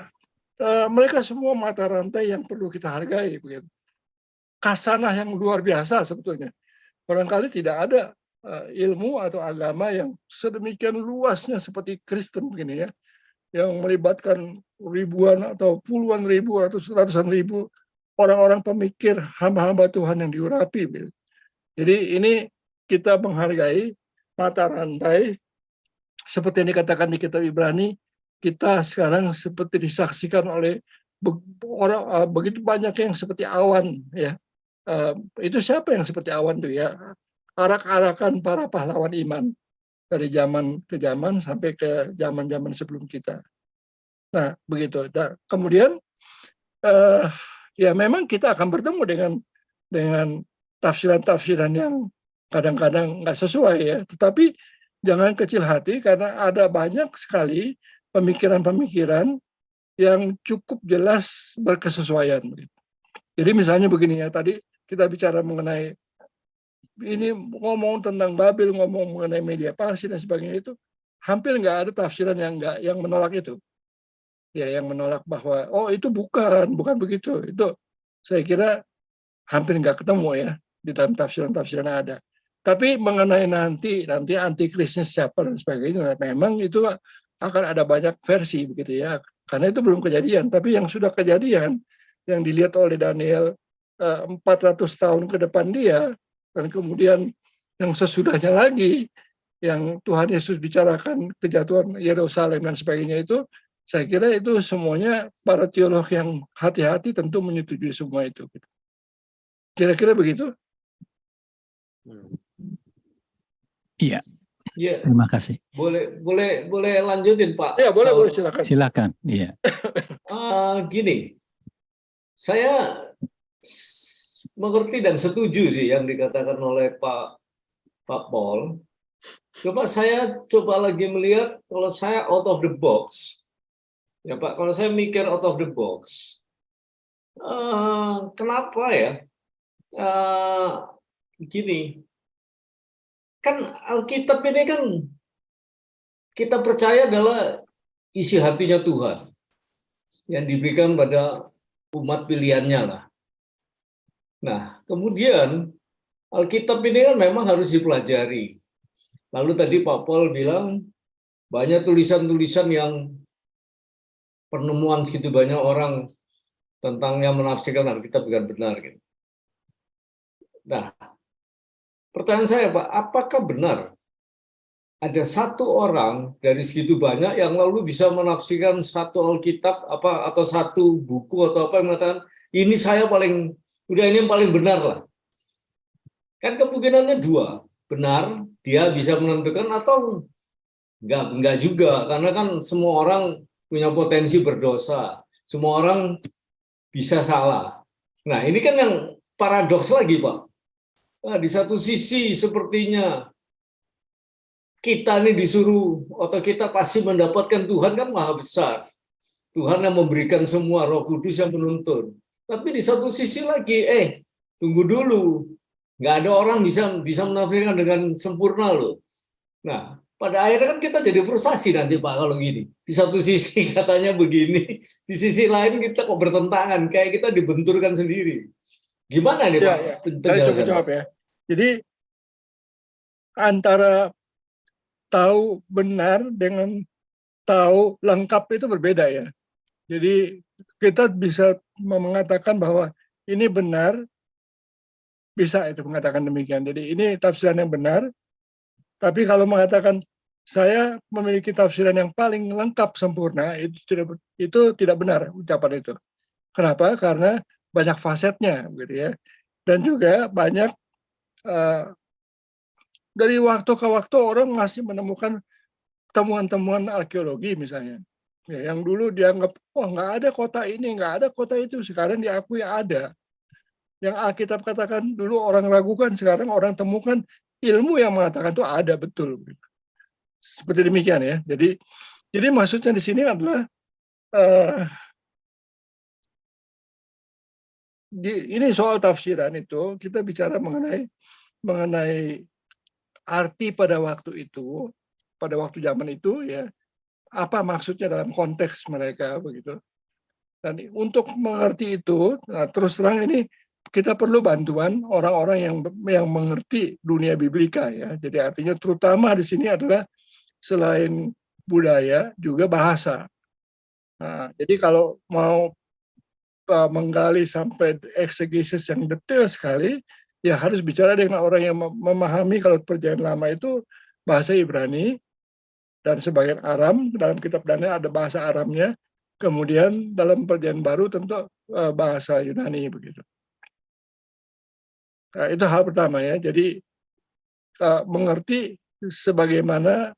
mereka semua mata rantai yang perlu kita hargai, begitu. Kasanah yang luar biasa sebetulnya. Barangkali tidak ada ilmu atau agama yang sedemikian luasnya seperti Kristen begini ya, yang melibatkan ribuan atau puluhan ribu atau ratusan ribu orang-orang pemikir, hamba-hamba Tuhan yang diurapi. Jadi ini kita menghargai mata rantai, seperti yang dikatakan di kitab Ibrani, kita sekarang seperti disaksikan oleh begitu banyak yang seperti awan, ya. Itu siapa yang seperti awan itu ya? Arak-arakan para pahlawan iman dari zaman ke zaman sampai ke zaman-zaman sebelum kita. Nah, begitu. Nah, kemudian ya memang kita akan bertemu dengan tafsiran-tafsiran yang kadang-kadang nggak sesuai ya. Tetapi jangan kecil hati karena ada banyak sekali pemikiran-pemikiran yang cukup jelas berkesesuaian. Jadi misalnya begini ya, tadi kita bicara mengenai ini, ngomong tentang Babel, ngomong mengenai media Parsi dan sebagainya, itu hampir nggak ada tafsiran yang menolak itu. Ya, yang menolak bahwa oh itu bukan begitu. Itu saya kira hampir nggak ketemu ya di dalam tafsiran-tafsiran yang ada. Tapi mengenai nanti antikrisnya siapa dan sebagainya, memang itu akan ada banyak versi begitu ya. Karena itu belum kejadian, tapi yang sudah kejadian yang dilihat oleh Daniel 400 tahun ke depan dia, dan kemudian yang sesudahnya lagi yang Tuhan Yesus bicarakan kejatuhan Yerusalem dan sebagainya, itu saya kira itu semuanya para teolog yang hati-hati tentu menyetujui semua itu. Kira-kira begitu. Iya, Ya, terima kasih. boleh lanjutin Pak. Ya, boleh silakan. Silakan. Iya. Gini, saya mengerti dan setuju sih yang dikatakan oleh Pak Paul. Saya coba lagi melihat, kalau saya out of the box, ya Pak, kalau saya mikir out of the box, kenapa ya? Gini, kan Alkitab ini kan kita percaya adalah isi hatinya Tuhan yang diberikan pada umat pilihannya lah. Nah, kemudian Alkitab ini kan memang harus dipelajari. Lalu tadi Pak Paul bilang banyak tulisan-tulisan yang penemuan segitu banyak orang tentang yang menafsirkan Alkitab bukan benar. Gitu. Nah, pertanyaan saya Pak, apakah benar ada satu orang dari segitu banyak yang lalu bisa menafsirkan satu Alkitab atau satu buku atau apa yang mengatakan ini saya paling udah ini yang paling benar lah. Kan kemungkinannya dua, benar dia bisa menentukan atau enggak juga, karena kan semua orang punya potensi berdosa, semua orang bisa salah. Nah ini kan yang paradoks lagi Pak. Nah, di satu sisi sepertinya kita ini disuruh atau kita pasti mendapatkan Tuhan kan maha besar. Tuhan yang memberikan semua, Roh Kudus yang menuntun. Tapi di satu sisi lagi, tunggu dulu. Nggak ada orang bisa menafsirkan dengan sempurna loh. Nah, pada akhirnya kan kita jadi frustasi nanti Pak kalau gini. Di satu sisi katanya begini, di sisi lain kita kok bertentangan, kayak kita dibenturkan sendiri. Gimana nih Pak? Ya. Saya coba jawab ya. Jadi antara tahu benar dengan tahu lengkap itu berbeda ya. Jadi kita bisa mengatakan bahwa ini benar, bisa itu mengatakan demikian. Jadi ini tafsiran yang benar, tapi kalau mengatakan saya memiliki tafsiran yang paling lengkap sempurna, itu tidak benar ucapan itu. Kenapa? Karena banyak fasetnya, gitu ya. Dan juga banyak dari waktu ke waktu orang masih menemukan temuan-temuan arkeologi misalnya. Ya, yang dulu dianggap, nggak ada kota ini, nggak ada kota itu, sekarang diakui ada. Yang Alkitab katakan dulu orang ragukan, sekarang orang temukan ilmu yang mengatakan itu ada betul. Seperti demikian ya. Jadi maksudnya di sini adalah ini soal tafsiran itu kita bicara mengenai arti pada waktu itu, pada waktu zaman itu ya, apa maksudnya dalam konteks mereka begitu. Dan untuk mengerti itu, terus terang ini kita perlu bantuan orang-orang yang mengerti dunia biblika ya. Jadi artinya terutama di sini adalah selain budaya juga bahasa. Nah, jadi kalau mau menggali sampai eksegesis yang detail sekali, ya harus bicara dengan orang yang memahami. Kalau perjanjian lama itu bahasa Ibrani dan sebagian Aram, dalam kitab Daniel ada bahasa Aramnya, kemudian dalam perjanjian baru tentu bahasa Yunani begitu. Nah, itu hal pertama ya. Jadi mengerti sebagaimana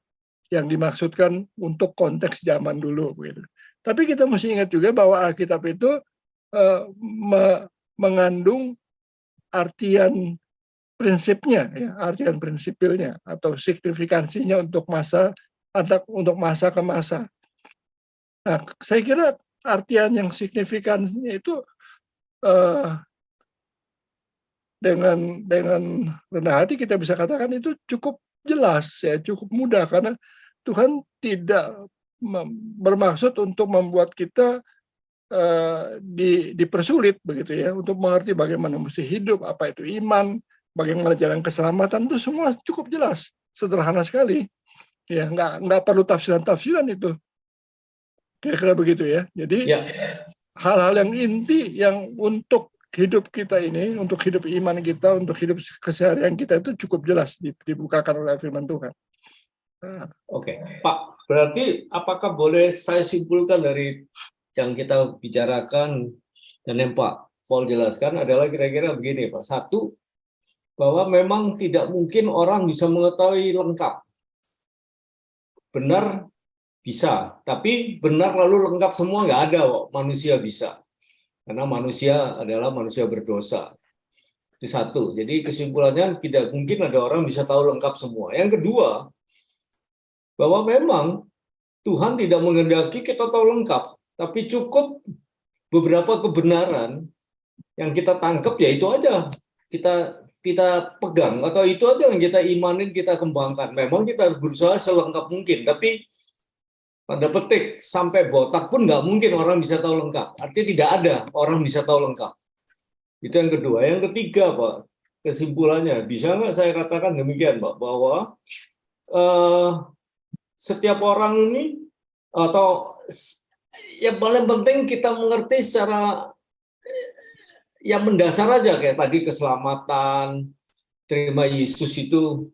yang dimaksudkan untuk konteks zaman dulu begitu. Tapi kita mesti ingat juga bahwa Alkitab itu mengandung artian prinsipnya, ya, artian prinsipilnya atau signifikansinya untuk masa ke masa. Nah, saya kira artian yang signifikannya itu dengan rendah hati kita bisa katakan itu cukup jelas, ya, cukup mudah, karena Tuhan tidak bermaksud untuk membuat kita dipersulit begitu ya, untuk mengerti bagaimana mesti hidup, apa itu iman, bagaimana jalan keselamatan, itu semua cukup jelas, sederhana sekali, ya, nggak perlu tafsiran itu, kira-kira begitu ya. Jadi hal-hal yang inti yang untuk hidup kita ini, untuk hidup iman kita, untuk hidup keseharian kita itu cukup jelas dibukakan oleh firman Tuhan. Oke, Pak, berarti apakah boleh saya simpulkan dari yang kita bicarakan dan yang Pak Paul jelaskan adalah kira-kira begini, Pak. Satu, bahwa memang tidak mungkin orang bisa mengetahui lengkap. Benar bisa, tapi benar lalu lengkap semua nggak ada, Pak. Manusia bisa. Karena manusia adalah manusia berdosa. Itu satu. Jadi kesimpulannya tidak mungkin ada orang bisa tahu lengkap semua. Yang kedua, bahwa memang Tuhan tidak menghendaki kita tahu lengkap, tapi cukup beberapa kebenaran yang kita tangkap, ya itu aja kita pegang, atau itu aja yang kita imanin, kita kembangkan. Memang kita harus berusaha selengkap mungkin, tapi tanda petik sampai botak pun nggak mungkin orang bisa tahu lengkap. Artinya tidak ada orang bisa tahu lengkap. Itu yang kedua. Yang ketiga, Pak, kesimpulannya bisa nggak saya katakan demikian, Pak, bahwa setiap orang ini, atau yang paling penting kita mengerti secara yang mendasar aja, kayak tadi keselamatan, terima Yesus itu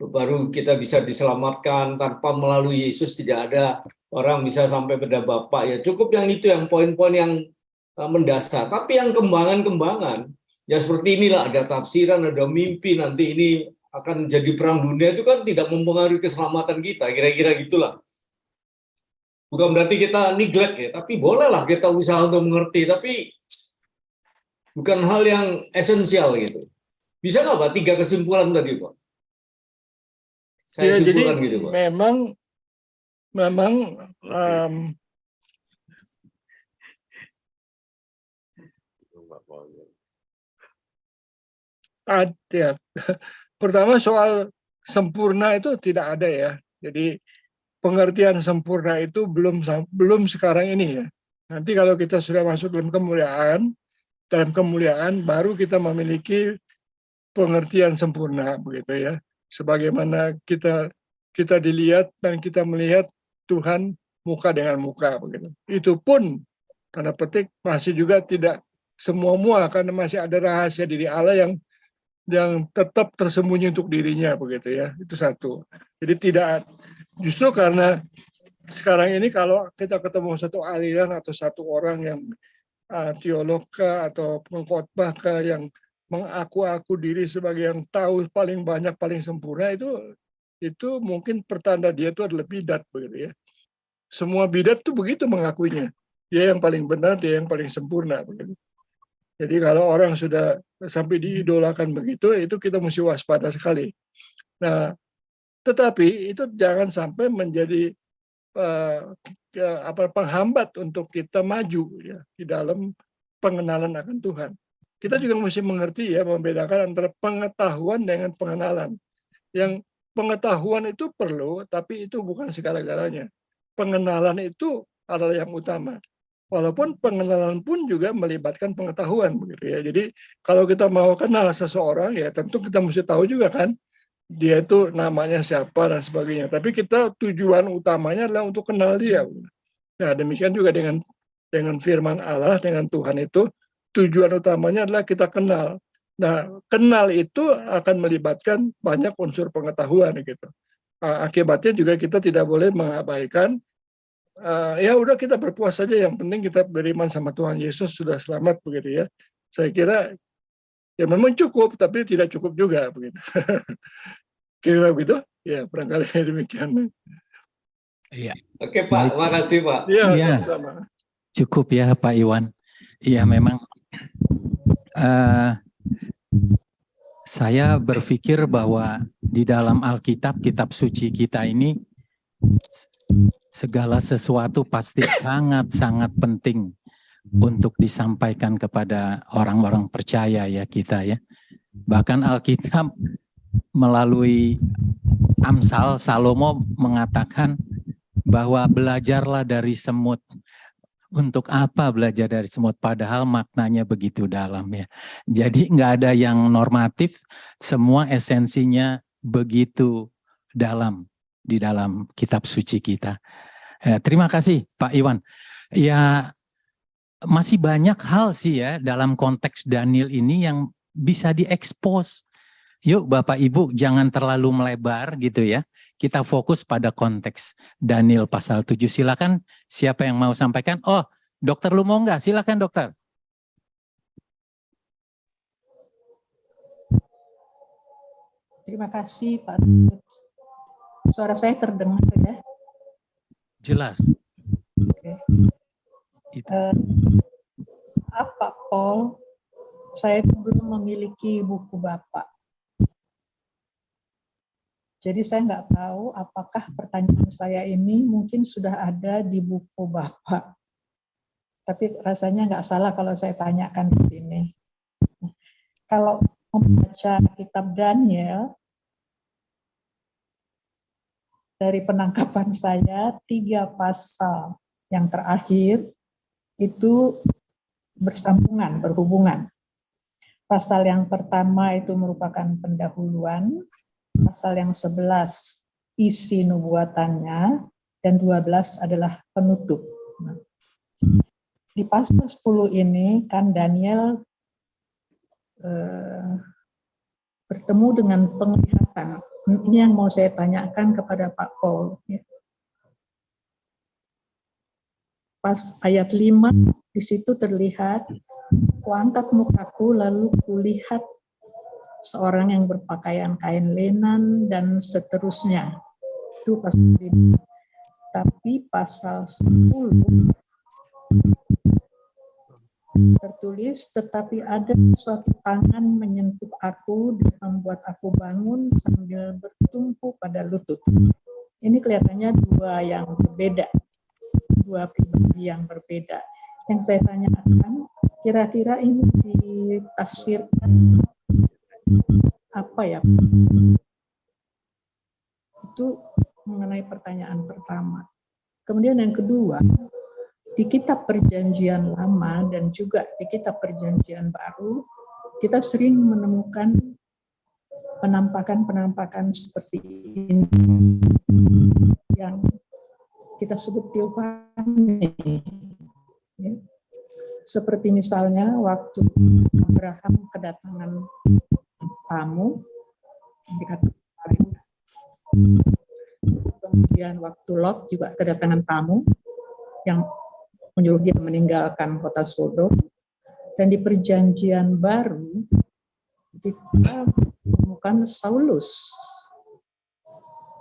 baru kita bisa diselamatkan. Tanpa melalui Yesus tidak ada orang bisa sampai pada Bapa. Ya cukup yang itu, yang poin-poin yang mendasar. Tapi yang kembangan-kembangan, ya seperti inilah, ada tafsiran, ada mimpi, nanti ini akan jadi perang dunia, itu kan tidak mempengaruhi keselamatan kita, kira-kira gitulah. Bukan berarti kita neglect ya, tapi bolehlah kita usaha untuk mengerti, tapi bukan hal yang esensial gitu. Bisa nggak Pak, 3 kesimpulan tadi Pak? Saya ya, simpulkan jadi gitu Pak. Memang ada. Pertama soal sempurna itu tidak ada ya. Jadi pengertian sempurna itu belum sekarang ini ya. Nanti kalau kita sudah masuk dalam kemuliaan baru kita memiliki pengertian sempurna begitu ya. Sebagaimana kita dilihat dan kita melihat Tuhan muka dengan muka begitu. Itu pun tanda petik masih juga tidak semua karena masih ada rahasia diri Allah yang tetap tersembunyi untuk dirinya begitu ya. Itu satu. Jadi tidak, justru karena sekarang ini kalau kita ketemu satu aliran atau satu orang yang teolog atau pengkhotbah yang mengaku diri sebagai yang tahu paling banyak, paling sempurna, itu mungkin pertanda dia itu adalah bidat begitu ya. Semua bidat itu begitu mengakuinya. Dia yang paling benar, dia yang paling sempurna begitu. Jadi kalau orang sudah sampai diidolakan begitu, itu kita mesti waspada sekali. Nah, tetapi itu jangan sampai menjadi penghambat untuk kita maju ya di dalam pengenalan akan Tuhan. Kita juga mesti mengerti ya, membedakan antara pengetahuan dengan pengenalan. Yang pengetahuan itu perlu, tapi itu bukan segala-galanya. Pengenalan itu adalah yang utama. Walaupun pengenalan pun juga melibatkan pengetahuan begitu ya. Jadi kalau kita mau kenal seseorang ya tentu kita mesti tahu juga kan dia itu namanya siapa dan sebagainya. Tapi kita tujuan utamanya adalah untuk kenal dia. Nah, demikian juga dengan dengan firman Allah, dengan Tuhan itu, tujuan utamanya adalah kita kenal. Nah, kenal itu akan melibatkan banyak unsur pengetahuan gitu. Akibatnya juga kita tidak boleh mengabaikan, ya udah kita berpuas saja, yang penting kita beriman sama Tuhan Yesus sudah selamat begitu ya. Saya kira ya memang cukup, tapi tidak cukup juga begitu. Kira begitu? Ya, barangkali demikian. Iya. Oke Pak, Baik. makasih Pak. Iya, Iya. sama-sama. Cukup ya Pak Iwan. Iya memang saya berpikir bahwa di dalam Alkitab, kitab suci kita ini, segala sesuatu pasti sangat-sangat penting untuk disampaikan kepada orang-orang percaya ya kita ya. Bahkan Alkitab melalui Amsal, Salomo mengatakan bahwa belajarlah dari semut. Untuk apa belajar dari semut? Padahal maknanya begitu dalam ya. Jadi nggak ada yang normatif, semua esensinya begitu dalam di dalam kitab suci kita. Terima kasih Pak Iwan. Ya masih banyak hal sih ya dalam konteks Daniel ini yang bisa diekspos. Yuk Bapak Ibu jangan terlalu melebar gitu ya. Kita fokus pada konteks Daniel pasal 7. Silakan siapa yang mau sampaikan? Oh, dokter lu mau enggak? Silakan dokter. Terima kasih Pak Trubus. Suara saya terdengar ya? Jelas. Oke. Maaf Pak Paul, saya belum memiliki buku Bapak. Jadi saya nggak tahu apakah pertanyaan saya ini mungkin sudah ada di buku Bapak. Tapi rasanya nggak salah kalau saya tanyakan di sini. Kalau membaca kitab Daniel, dari penangkapan saya, 3 pasal yang terakhir itu bersambungan, berhubungan. Pasal yang pertama itu merupakan pendahuluan, pasal yang 11 isi nubuatannya, dan 12 adalah penutup. Nah, di pasal 10 ini kan Daniel bertemu dengan penglihatan. Ini yang mau saya tanyakan kepada Pak Paul. Pas ayat 5 di situ terlihat, kuangkat mukaku lalu kulihat seorang yang berpakaian kain lenan dan seterusnya. Itu pasal 5. Tapi pasal 10 tertulis, tetapi ada suatu tangan menyentuh aku dan membuat aku bangun sambil bertumpu pada lutut. Ini kelihatannya 2 yang berbeda, 2 pribadi yang berbeda. Yang saya tanyakan, kira-kira ini ditafsirkan apa ya? Itu mengenai pertanyaan pertama. Kemudian yang kedua, di kitab perjanjian lama dan juga di kitab perjanjian baru, kita sering menemukan penampakan-penampakan seperti ini yang kita sebut teofani. Ya. Seperti misalnya waktu Abraham kedatangan tamu, kemudian waktu Lot juga kedatangan tamu yang menyuruh dia meninggalkan kota Sodom. Dan di perjanjian baru kita menemukan Saulus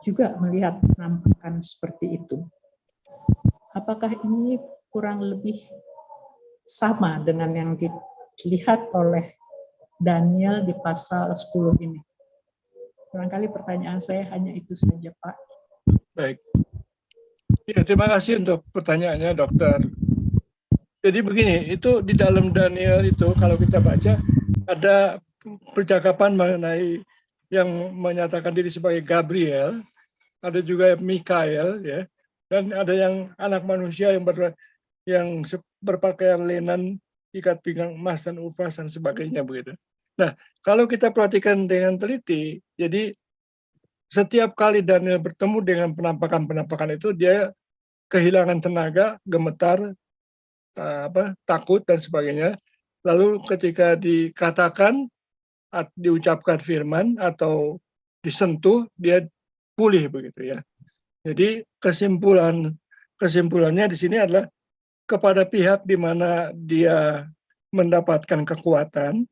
juga melihat penampakan seperti itu. Apakah ini kurang lebih sama dengan yang dilihat oleh Daniel di pasal 10 ini? Barangkali pertanyaan saya hanya itu saja, Pak. Baik. Ya, terima kasih untuk pertanyaannya, dokter. Jadi begini, itu di dalam Daniel itu kalau kita baca ada percakapan mengenai yang menyatakan diri sebagai Gabriel, ada juga Mikael ya, dan ada yang anak manusia yang berpakaian lenan, ikat pinggang emas dan upas dan sebagainya begitu. Nah, kalau kita perhatikan dengan teliti, jadi setiap kali Daniel bertemu dengan penampakan-penampakan itu dia kehilangan tenaga, gemetar, takut dan sebagainya. Lalu ketika dikatakan, diucapkan firman atau disentuh, dia pulih begitu ya. Jadi kesimpulannya di sini adalah kepada pihak di mana dia mendapatkan kekuatan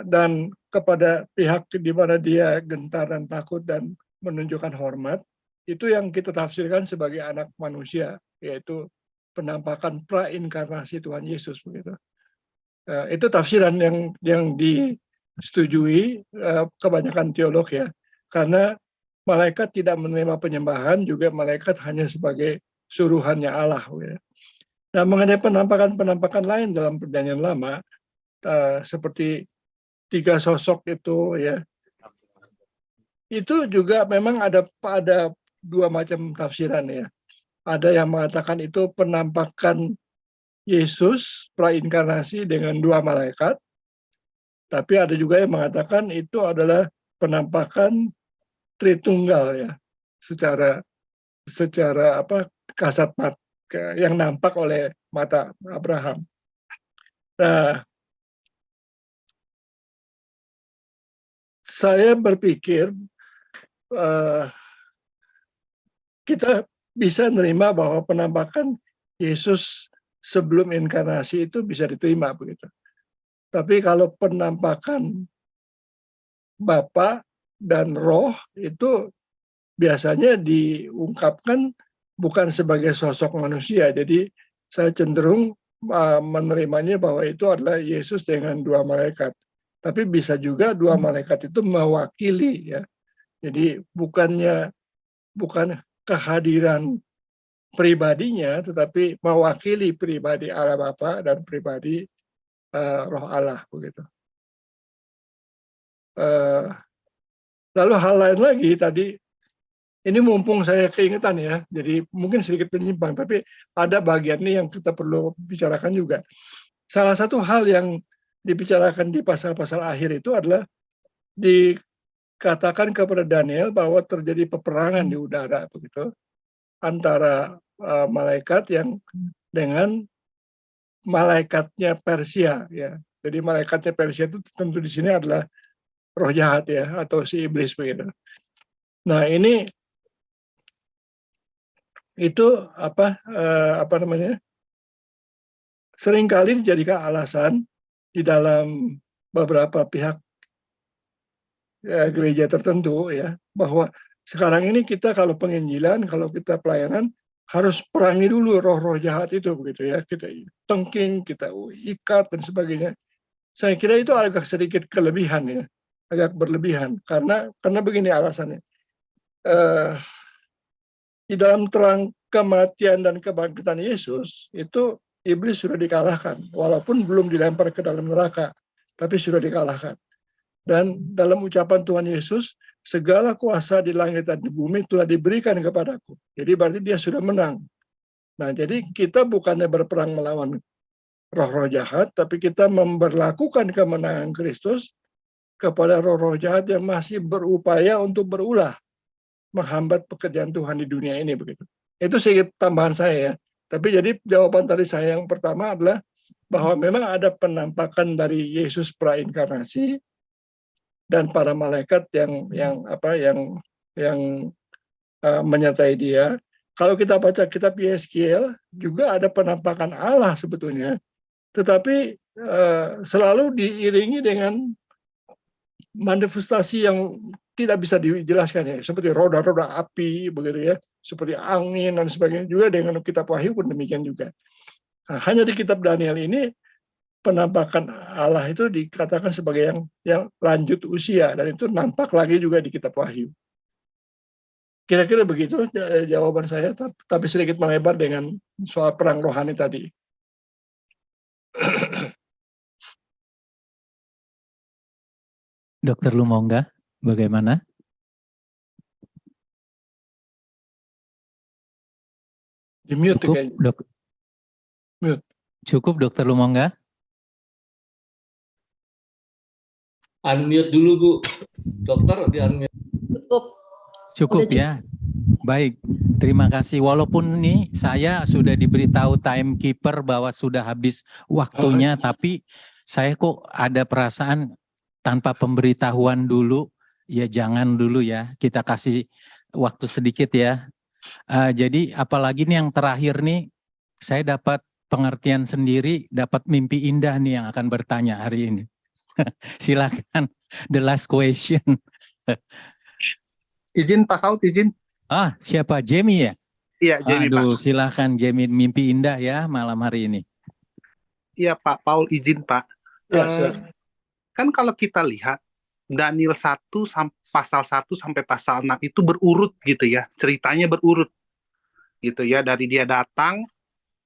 dan kepada pihak di mana dia gentar dan takut dan menunjukkan hormat, itu yang kita tafsirkan sebagai anak manusia, yaitu penampakan prainkarnasi Tuhan Yesus begitu. Itu tafsiran yang disetujui kebanyakan teolog ya, karena malaikat tidak menerima penyembahan, juga malaikat hanya sebagai suruhannya Allah. Ya. Nah, mengenai penampakan lain dalam Perjanjian Lama, seperti 3 sosok itu ya, itu juga memang ada 2 macam tafsiran ya. Ada yang mengatakan itu penampakan Yesus prainkarnasi dengan 2 malaikat, tapi ada juga yang mengatakan itu adalah penampakan Tritunggal ya, secara kasat mata yang nampak oleh mata Abraham. Nah, saya berpikir kita bisa menerima bahwa penampakan Yesus sebelum inkarnasi itu bisa diterima begitu. Tapi kalau penampakan Bapa dan Roh itu biasanya diungkapkan bukan sebagai sosok manusia. Jadi saya cenderung menerimanya bahwa itu adalah Yesus dengan 2 malaikat. Tapi bisa juga 2 malaikat itu mewakili ya. Jadi bukan kehadiran pribadinya, tetapi mewakili pribadi Allah Bapa dan pribadi Roh Allah begitu. Lalu hal lain lagi tadi, ini mumpung saya keingetan ya, jadi mungkin sedikit penyimpang, tapi ada bagian ini yang kita perlu bicarakan juga. Salah satu hal yang dibicarakan di pasal-pasal akhir itu adalah dikatakan kepada Daniel bahwa terjadi peperangan di udara begitu antara malaikat yang dengan malaikatnya Persia ya. Jadi malaikatnya Persia itu tentu di sini adalah roh jahat ya, atau si iblis begitu. Nah, ini itu seringkali dijadikan alasan di dalam beberapa pihak gereja tertentu ya, bahwa sekarang ini kita kalau penginjilan, kalau kita pelayanan harus perangi dulu roh-roh jahat itu begitu ya, kita tengking, kita ikat dan sebagainya. Saya kira itu agak sedikit kelebihan ya, agak berlebihan karena begini alasannya. Di dalam terang kematian dan kebangkitan Yesus itu iblis sudah dikalahkan, walaupun belum dilempar ke dalam neraka, tapi sudah dikalahkan. Dan dalam ucapan Tuhan Yesus, segala kuasa di langit dan di bumi telah diberikan kepadaku. Jadi berarti dia sudah menang. Nah, jadi kita bukannya berperang melawan roh-roh jahat, tapi kita memberlakukan kemenangan Kristus kepada roh-roh jahat yang masih berupaya untuk berulah menghambat pekerjaan Tuhan di dunia ini begitu. Itu sedikit tambahan saya ya. Tapi jadi jawaban tadi saya yang pertama adalah bahwa memang ada penampakan dari Yesus prainkarnasi dan para malaikat yang menyertai dia. Kalau kita baca kitab Yeskiel juga ada penampakan Allah sebetulnya, tetapi selalu diiringi dengan manifestasi yang tidak bisa dijelaskan ya, seperti roda-roda api begitu ya, seperti angin dan sebagainya. Juga dengan kitab Wahyu pun demikian juga. Nah, hanya di kitab Daniel ini penampakan Allah itu dikatakan sebagai yang lanjut usia, dan itu nampak lagi juga di kitab Wahyu. Kira-kira begitu jawaban saya, tapi sedikit melebar dengan soal perang rohani tadi. Dokter Lumongga, bagaimana? Di mute Cukup, kayaknya. Mute. Cukup, Dokter Lumongga? Unmute dulu, Bu. Dokter, di unmute. Cukup. Cukup Udah ya. Baik, terima kasih. Walaupun nih saya sudah diberitahu timekeeper bahwa sudah habis waktunya, tapi saya kok ada perasaan tanpa pemberitahuan dulu, ya jangan dulu ya, kita kasih waktu sedikit ya. Jadi apalagi nih yang terakhir nih, saya dapat pengertian sendiri, dapat mimpi indah nih yang akan bertanya hari ini. Silakan, the last question. Izin Pak Saud, izin. Siapa? Jamie ya? Iya, Jamie Aduh, Pak. silakan Jamie, mimpi indah ya malam hari ini. Iya Pak, Paul izin Pak. Ya, silakan. Kan kalau kita lihat Daniel 1 pasal 1 sampai pasal 6 itu berurut gitu ya, ceritanya berurut gitu ya, dari dia datang,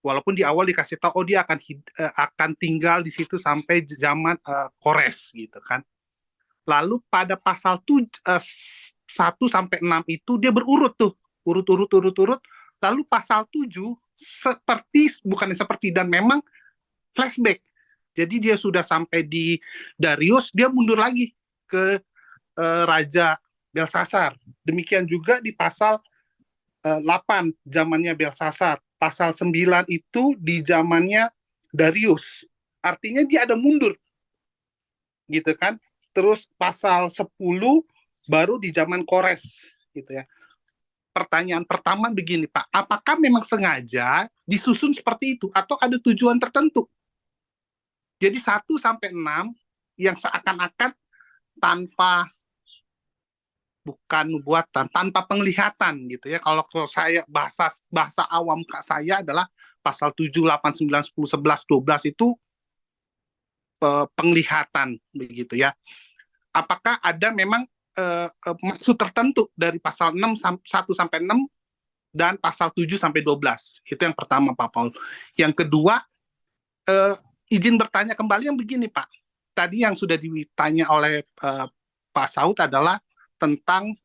walaupun di awal dikasih tahu dia akan tinggal di situ sampai zaman Kores gitu kan. Lalu pada pasal 1 sampai 6 itu dia berurut tuh, urut. Lalu pasal 7 bukan seperti dan memang flashback. Jadi dia sudah sampai di Darius, dia mundur lagi ke Raja Belsasar. Demikian juga di pasal 8 zamannya Belsasar. Pasal 9 itu di zamannya Darius. Artinya dia ada mundur. Gitu kan? Terus pasal 10 baru di zaman Kores gitu ya. Pertanyaan pertama begini Pak, apakah memang sengaja disusun seperti itu atau ada tujuan tertentu? Jadi 1 sampai 6 yang seakan-akan bukan nubuatan, tanpa penglihatan gitu ya. Kalau saya bahasa awam saya adalah pasal 7, 8, 9, 10, 11, 12 itu penglihatan begitu ya. Apakah ada memang maksud tertentu dari pasal 1 sampai 6 dan pasal 7 sampai 12? Itu yang pertama Pak Paul. Yang kedua, izin bertanya kembali yang begini Pak. Tadi yang sudah ditanya oleh Pak Saud adalah tentang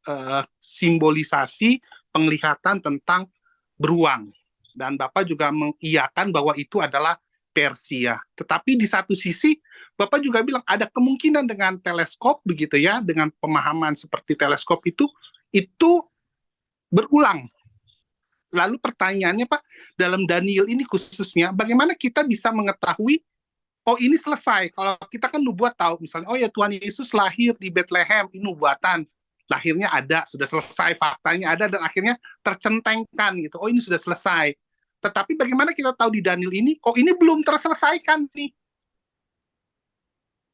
simbolisasi penglihatan tentang beruang. Dan Bapak juga mengiyakan bahwa itu adalah Persia. Tetapi di satu sisi, Bapak juga bilang ada kemungkinan dengan teleskop begitu ya, dengan pemahaman seperti teleskop itu berulang. Lalu pertanyaannya Pak, dalam Daniel ini khususnya, bagaimana kita bisa mengetahui, oh ini selesai. Kalau kita kan nubuat tahu, misalnya, oh ya Tuhan Yesus lahir di Bethlehem, ini nubuatan. Lahirnya ada, sudah selesai, faktanya ada, dan akhirnya tercentengkan gitu. Oh ini sudah selesai. Tetapi bagaimana kita tahu di Daniel ini, oh ini belum terselesaikan nih.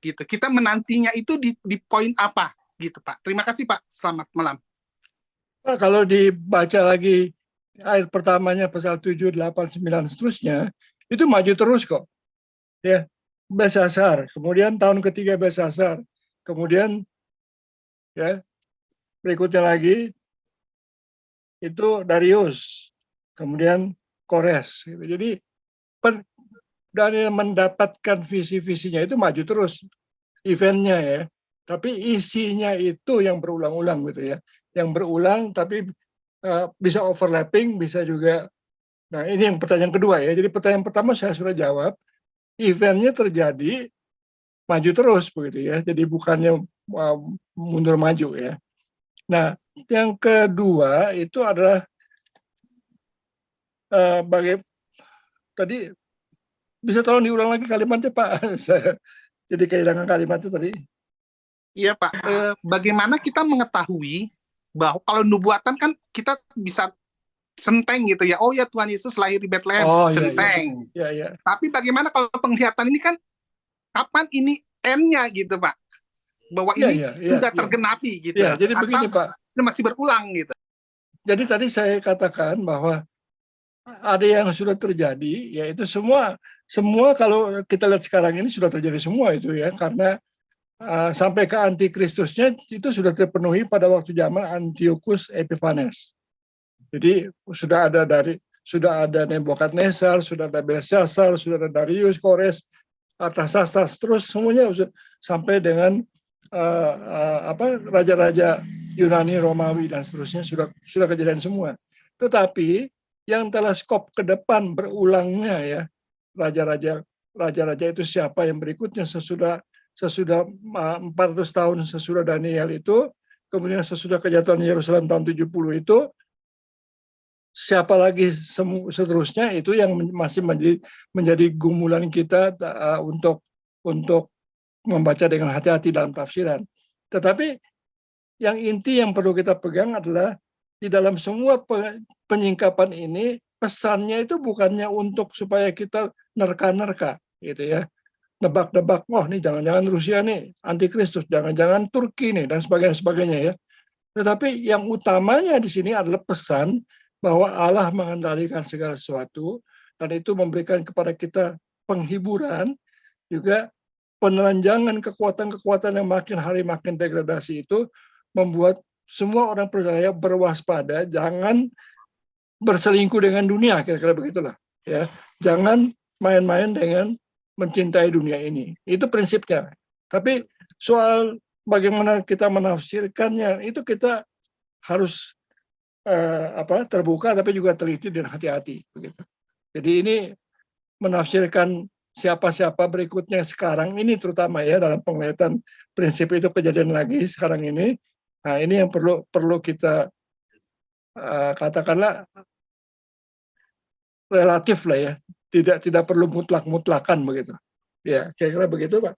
Gitu. Kita menantinya itu di poin apa gitu Pak. Terima kasih Pak. Selamat malam. Nah, kalau dibaca lagi ayat pertamanya pasal 7, 8, 9 seterusnya, itu maju terus kok. Ya, Belsasar, kemudian tahun ketiga Belsasar, kemudian ya berikutnya lagi itu Darius, kemudian Kores. Gitu. Jadi Daniel mendapatkan visi-visinya itu maju terus eventnya ya, tapi isinya itu yang berulang-ulang gitu ya, yang berulang tapi bisa overlapping, bisa juga. Nah ini yang pertanyaan kedua ya. Jadi pertanyaan pertama saya sudah jawab, eventnya terjadi maju terus begitu ya. Jadi bukannya mundur maju ya. Nah yang kedua itu adalah tadi bisa tolong diulang lagi kalimatnya Pak. Saya jadi kehilangan kalimatnya tadi. Iya Pak. Bagaimana kita mengetahui bahwa kalau nubuatan kan kita bisa centeng gitu ya. Oh ya Tuhan Yesus lahir di Bethlehem, centeng. Iya. Tapi bagaimana kalau penglihatan ini kan kapan ini N-nya gitu Pak? Bahwa ini sudah tergenapi gitu. Ya, jadi begini Pak. Ini masih berulang gitu. Jadi tadi saya katakan bahwa ada yang sudah terjadi, yaitu semua kalau kita lihat sekarang ini sudah terjadi semua itu ya, karena sampai ke antikristusnya itu sudah terpenuhi pada waktu zaman Antiochus Epiphanes. Jadi sudah ada Nebukadnezar, sudah ada Belsasar, sudah ada Darius, Kores, Artasastas, terus semuanya sampai dengan raja-raja Yunani, Romawi dan seterusnya sudah kejadian semua. Tetapi yang teleskop ke depan berulangnya ya, raja-raja itu siapa yang berikutnya sesudah 400 tahun sesudah Daniel itu, kemudian sesudah kejatuhan Yerusalem tahun 70 itu, siapa lagi seterusnya itu yang masih menjadi gumulan kita untuk membaca dengan hati-hati dalam tafsiran. Tetapi yang inti yang perlu kita pegang adalah di dalam semua penyingkapan ini pesannya itu bukannya untuk supaya kita nerka-nerka gitu ya, nebak-nebak, oh nih jangan-jangan Rusia nih antikristus, jangan-jangan Turki nih dan sebagainya ya. Tetapi yang utamanya di sini adalah pesan bahwa Allah mengendalikan segala sesuatu dan itu memberikan kepada kita penghiburan, juga penelanjangan kekuatan-kekuatan yang makin hari makin degradasi itu membuat semua orang percaya berwaspada, jangan berselingkuh dengan dunia, kira-kira begitulah ya. Jangan main-main dengan mencintai dunia ini. Itu prinsipnya. Tapi soal bagaimana kita menafsirkannya itu kita harus terbuka tapi juga teliti dan hati-hati begitu. Jadi ini menafsirkan siapa-siapa berikutnya sekarang ini terutama ya dalam penglihatan prinsip itu kejadian lagi sekarang ini. Nah, ini yang perlu kita katakanlah relatif lah ya, tidak perlu mutlak-mutlakan begitu. Ya, kira-kira begitu, Pak.